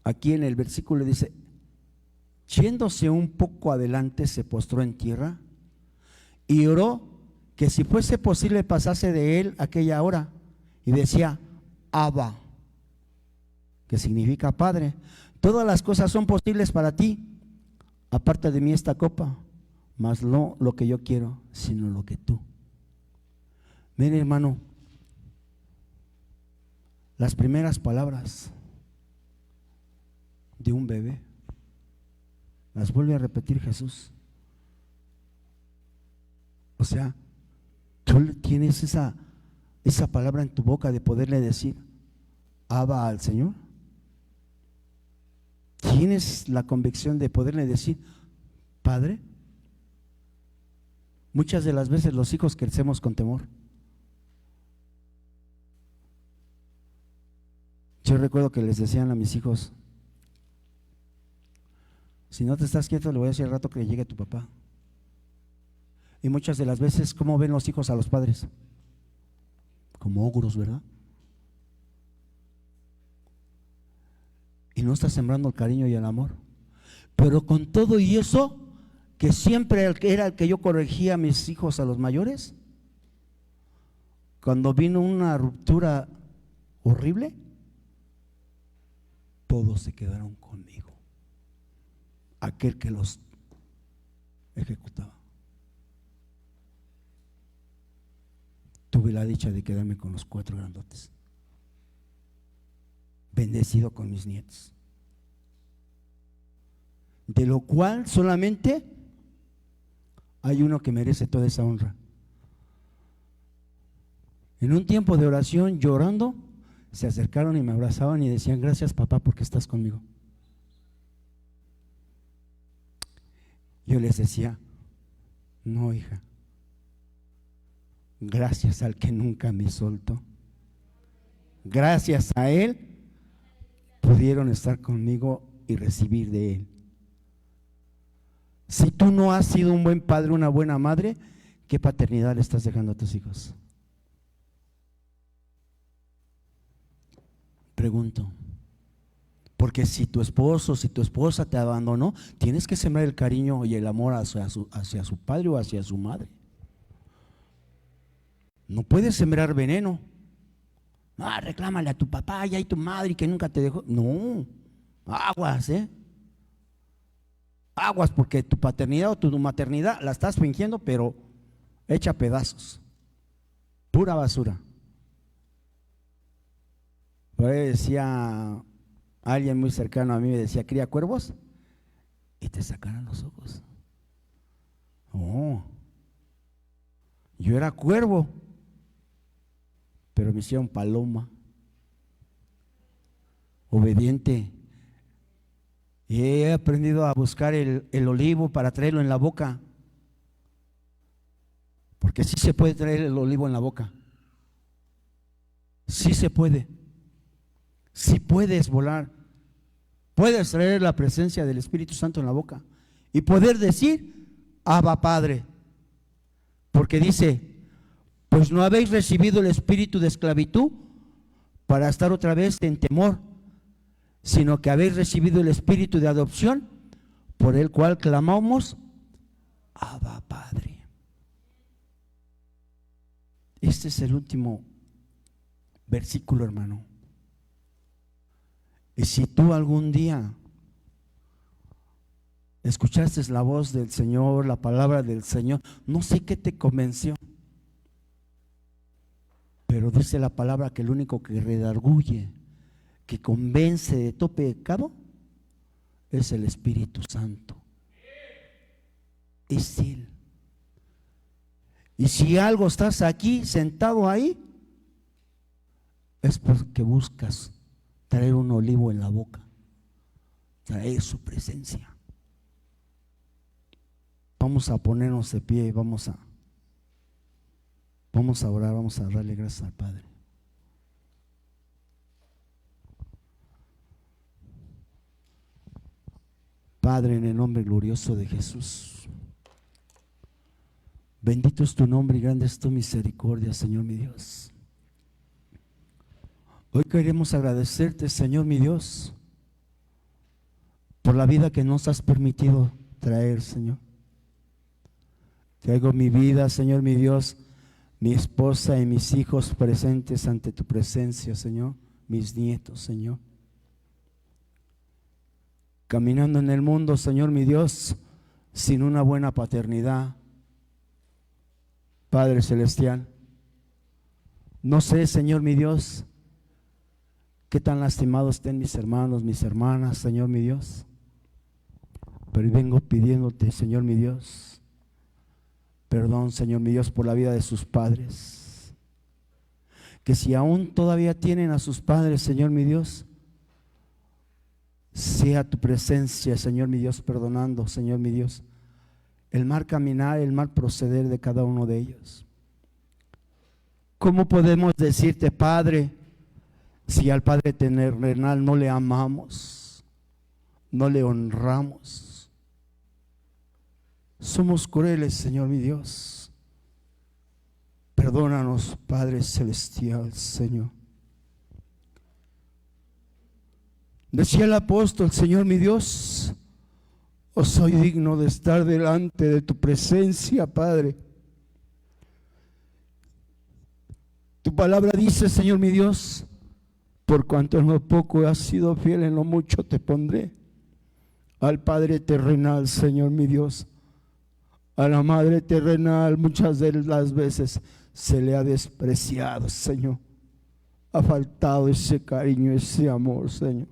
aquí en el versículo, dice, yéndose un poco adelante se postró en tierra y oró que si fuese posible pasase de él aquella hora, y decía, Abba, que significa Padre, todas las cosas son posibles para ti, aparte de mí esta copa, mas no lo que yo quiero, sino lo que tú. Mire, hermano, las primeras palabras de un bebé las vuelve a repetir Jesús. O sea, tú tienes esa palabra en tu boca de poderle decir Abba al Señor. ¿Tienes la convicción de poderle decir Padre? Muchas de las veces los hijos crecemos con temor. Yo recuerdo que les decían a mis hijos, si no te estás quieto le voy a decir al rato que llegue tu papá. Y muchas de las veces, ¿cómo ven los hijos a los padres? Como ogros, ¿verdad? Y no está sembrando el cariño y el amor. Pero con todo y eso, que siempre era el que yo corregía a mis hijos, a los mayores, cuando vino una ruptura horrible, todos se quedaron conmigo. Aquel que los ejecutaba. Tuve la dicha de quedarme con los 4 grandotes, bendecido con mis nietos, de lo cual solamente hay uno que merece toda esa honra. En un tiempo de oración, llorando, se acercaron y me abrazaban y decían, gracias papá porque estás conmigo. Yo les decía, no hija, gracias al que nunca me soltó, gracias a él pudieron estar conmigo y recibir de él. Si tú no has sido un buen padre, una buena madre, ¿qué paternidad le estás dejando a tus hijos? Pregunto, Porque si tu esposo, si tu esposa te abandonó, tienes que sembrar el cariño y el amor hacia su padre o hacia su madre. No puedes sembrar veneno. No, reclámale a tu papá y a tu madre que nunca te dejó. No, aguas, aguas, porque tu paternidad o tu maternidad la estás fingiendo, pero hecha pedazos. Pura basura. Por ahí decía alguien muy cercano a mí, me decía, cría cuervos y te sacarán los ojos. Oh, yo era cuervo, pero me hicieron paloma, obediente. Y he aprendido a buscar el olivo para traerlo en la boca, porque sí se puede traer el olivo en la boca. Sí se puede. Sí puedes volar. Puedes traer la presencia del Espíritu Santo en la boca y poder decir, Abba Padre. Porque dice, pues no habéis recibido el espíritu de esclavitud para estar otra vez en temor, sino que habéis recibido el espíritu de adopción, por el cual clamamos, Abba Padre. Este es el último versículo, hermano. Y si tú algún día escuchaste la voz del Señor, la palabra del Señor, no sé qué te convenció, pero dice la palabra que el único que redarguye, que convence de todo pecado, es el Espíritu Santo. Es Él. Y si algo estás aquí, sentado ahí, es porque buscas traer un olivo en la boca, traer su presencia. Vamos a ponernos de pie y vamos a orar, vamos a darle gracias al Padre. Padre, en el nombre glorioso de Jesús, bendito es tu nombre y grande es tu misericordia, Señor mi Dios. Hoy queremos agradecerte, Señor mi Dios, por la vida que nos has permitido traer, Señor. Traigo mi vida, Señor mi Dios, mi esposa y mis hijos presentes ante tu presencia, Señor, mis nietos, Señor. Caminando en el mundo, Señor mi Dios, sin una buena paternidad, Padre Celestial. No sé, Señor mi Dios, qué tan lastimados estén mis hermanos, mis hermanas, Señor mi Dios. Pero vengo pidiéndote, Señor mi Dios, perdón, Señor mi Dios, por la vida de sus padres. Que si aún todavía tienen a sus padres, Señor mi Dios, sea tu presencia, Señor mi Dios, perdonando, Señor mi Dios, el mal caminar, el mal proceder de cada uno de ellos. ¿Cómo podemos decirte, Padre, si al Padre terrenal no le amamos, no le honramos? Somos crueles, Señor mi Dios. Perdónanos, Padre Celestial, Señor. Decía el apóstol, Señor mi Dios, oh, soy digno de estar delante de tu presencia, Padre. Tu palabra dice, Señor mi Dios, por cuanto en lo poco has sido fiel, en lo mucho te pondré. Al Padre terrenal, Señor mi Dios, a la Madre terrenal, muchas de las veces se le ha despreciado, Señor. Ha faltado ese cariño, ese amor, Señor.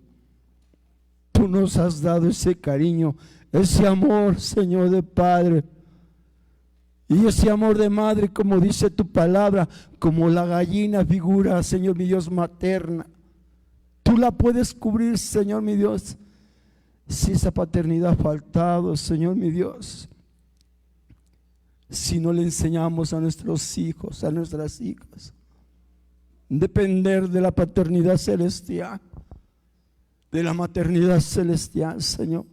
Tú nos has dado ese cariño, ese amor, Señor, de Padre. Y ese amor de madre, como dice tu palabra, como la gallina figura, Señor mi Dios, materna. Tú la puedes cubrir, Señor mi Dios. Si esa paternidad ha faltado, Señor mi Dios, si no le enseñamos a nuestros hijos, a nuestras hijas, depender de la paternidad celestial, de la maternidad celestial, Señor.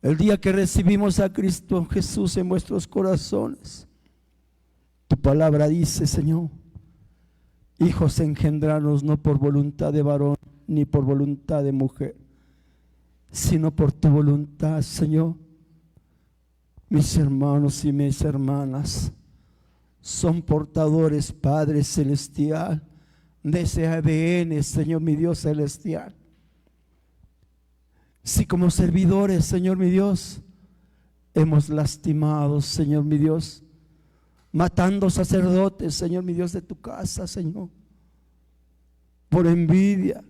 El día que recibimos a Cristo Jesús en vuestros corazones, tu palabra dice, Señor, hijos engendrados no por voluntad de varón ni por voluntad de mujer, sino por tu voluntad, Señor. Mis hermanos y mis hermanas son portadores, Padre celestial, de ese ADN, Señor mi Dios celestial. Si como servidores, Señor mi Dios, hemos lastimado, Señor mi Dios, matando sacerdotes, Señor mi Dios, de tu casa, Señor, por envidia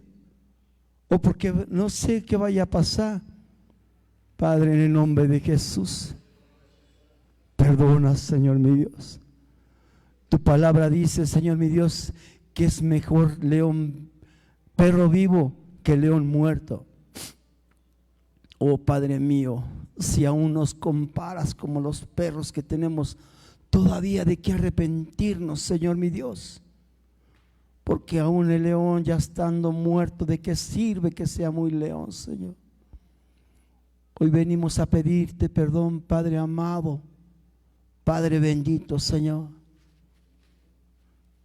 o porque no sé qué vaya a pasar, Padre, en el nombre de Jesús, perdona, Señor mi Dios. Tu palabra dice, Señor mi Dios, que es mejor perro vivo que león muerto. Oh Padre mío, si aún nos comparas como los perros que tenemos todavía de qué arrepentirnos, Señor mi Dios, porque aún el león ya estando muerto, ¿de qué sirve que sea muy león, Señor? Hoy venimos a pedirte perdón, Padre amado, Padre bendito, Señor.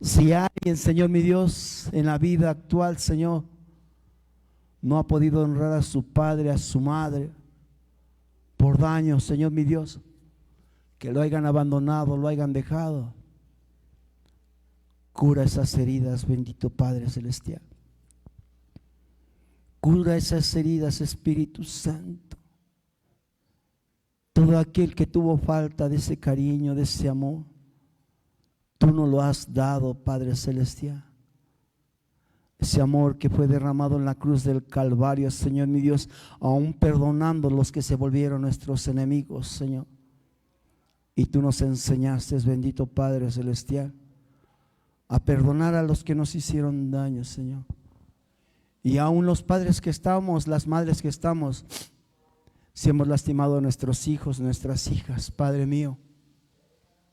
Si alguien, Señor mi Dios, en la vida actual, Señor, no ha podido honrar a su padre, a su madre, por daño, Señor mi Dios, que lo hayan abandonado, lo hayan dejado, cura esas heridas, bendito Padre celestial. Cura esas heridas, Espíritu Santo. Todo aquel que tuvo falta de ese cariño, de ese amor, tú nos lo has dado, Padre celestial. Ese amor que fue derramado en la cruz del Calvario, Señor mi Dios, aún perdonando los que se volvieron nuestros enemigos, Señor. Y tú nos enseñaste, bendito Padre celestial, a perdonar a los que nos hicieron daño, Señor. Y aún los padres que estamos, las madres que estamos, si hemos lastimado a nuestros hijos, nuestras hijas, Padre mío,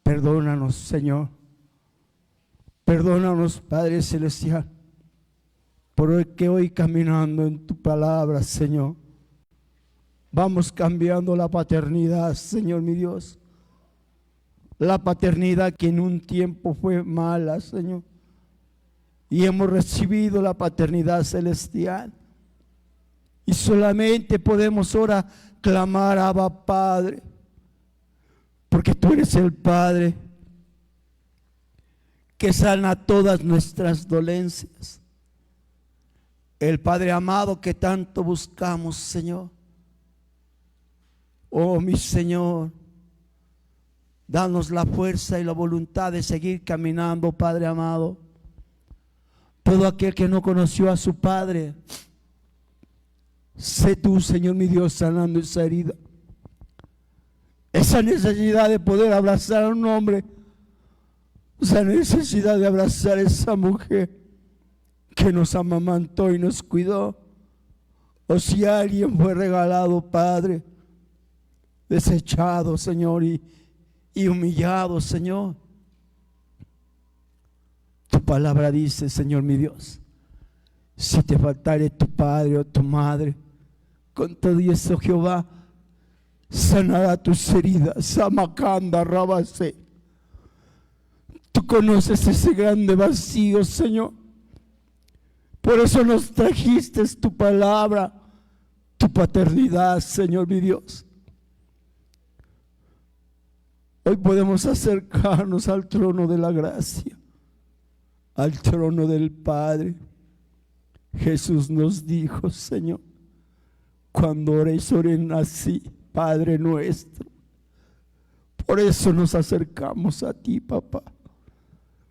perdónanos, Señor. Perdónanos, Padre celestial, porque hoy caminando en tu palabra, Señor, vamos cambiando la paternidad, Señor mi Dios. La paternidad que en un tiempo fue mala, Señor, y hemos recibido la paternidad celestial. Y solamente podemos ahora clamar, Abba Padre, porque tú eres el Padre que sana todas nuestras dolencias. El Padre amado que tanto buscamos, Señor. Oh, mi Señor, danos la fuerza y la voluntad de seguir caminando, Padre amado. Todo aquel que no conoció a su Padre, sé tú, Señor mi Dios, sanando esa herida, esa necesidad de poder abrazar a un hombre, esa necesidad de abrazar a esa mujer que nos amamantó y nos cuidó. O si alguien fue regalado, Padre, desechado, Señor, y humillado, Señor. Tu palabra dice, Señor mi Dios, si te faltare tu padre o tu madre, con todo eso Jehová sanará tus heridas. Samacanda Rabase. Tú conoces ese grande vacío, Señor. Por eso nos trajiste tu palabra, tu paternidad, Señor mi Dios. Hoy podemos acercarnos al trono de la gracia, al trono del Padre. Jesús nos dijo, Señor, cuando oréis, oren así, Padre nuestro. Por eso nos acercamos a ti, papá.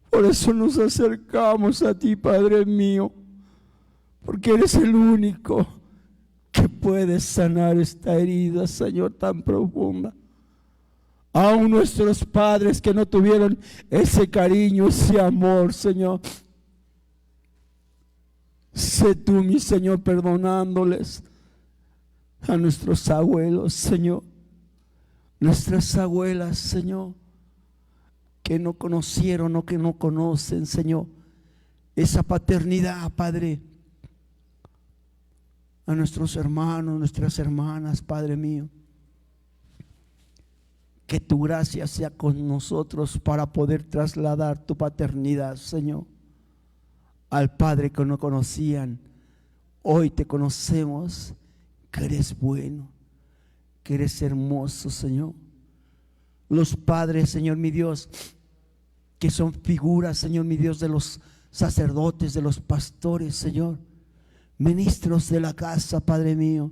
Por eso nos acercamos a ti, Padre mío, porque eres el único que puede sanar esta herida, Señor, tan profunda. Aún nuestros padres que no tuvieron ese cariño, ese amor, Señor, sé tú, mi Señor, perdonándoles. A nuestros abuelos, Señor, nuestras abuelas, Señor, que no conocieron o que no conocen, Señor, esa paternidad, Padre. A nuestros hermanos, nuestras hermanas, Padre mío, que tu gracia sea con nosotros para poder trasladar tu paternidad, Señor, al Padre que no conocían Hoy te conocemos que eres bueno, que eres hermoso, Señor. Los padres, Señor mi Dios, que son figuras, Señor mi Dios, de los sacerdotes, de los pastores, Señor, ministros de la casa, Padre mío.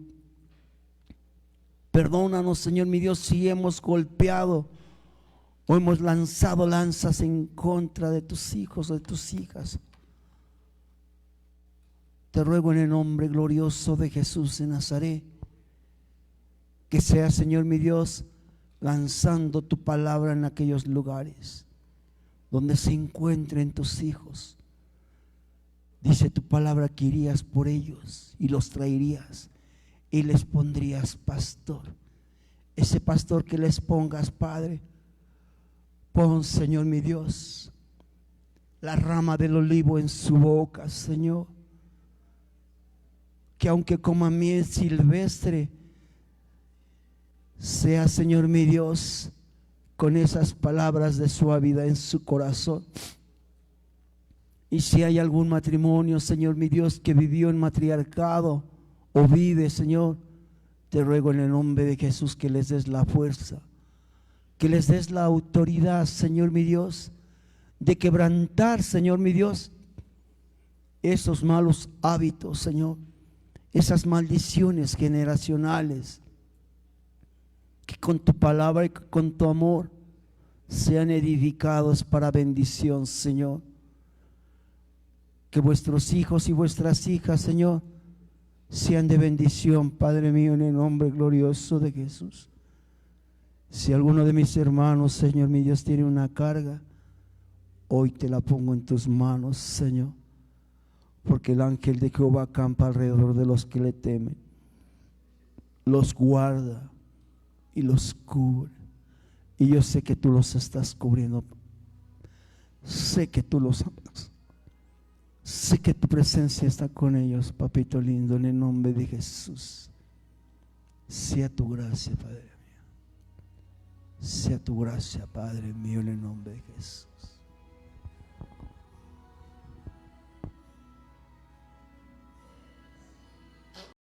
Perdónanos, Señor mi Dios, si hemos golpeado o hemos lanzado lanzas en contra de tus hijos o de tus hijas. Te ruego en el nombre glorioso de Jesús de Nazaret, que sea, Señor mi Dios, lanzando tu palabra en aquellos lugares donde se encuentren tus hijos. Dice tu palabra que irías por ellos y los traerías y les pondrías pastor. Ese pastor que les pongas, Padre, pon, Señor mi Dios, la rama del olivo en su boca, Señor, que aunque coma miel silvestre, sea, Señor mi Dios, con esas palabras de suavidad en su corazón. Y si hay algún matrimonio, Señor mi Dios, que vivió en matriarcado o vive, Señor, te ruego en el nombre de Jesús que les des la fuerza, que les des la autoridad, Señor mi Dios, de quebrantar, Señor mi Dios, esos malos hábitos, Señor, esas maldiciones generacionales, que con tu palabra y con tu amor sean edificados para bendición, Señor. Que vuestros hijos y vuestras hijas, Señor, sean de bendición, Padre mío, en el nombre glorioso de Jesús. Si alguno de mis hermanos, Señor mi Dios, tiene una carga, hoy te la pongo en tus manos, Señor, porque el ángel de Jehová acampa alrededor de los que le temen, los guarda y los cubre. Y yo sé que tú los estás cubriendo, sé que tú los amas, sé que tu presencia está con ellos, papito lindo, en el nombre de Jesús. Sea tu gracia, Padre mío, sea tu gracia, Padre mío, en el nombre de Jesús.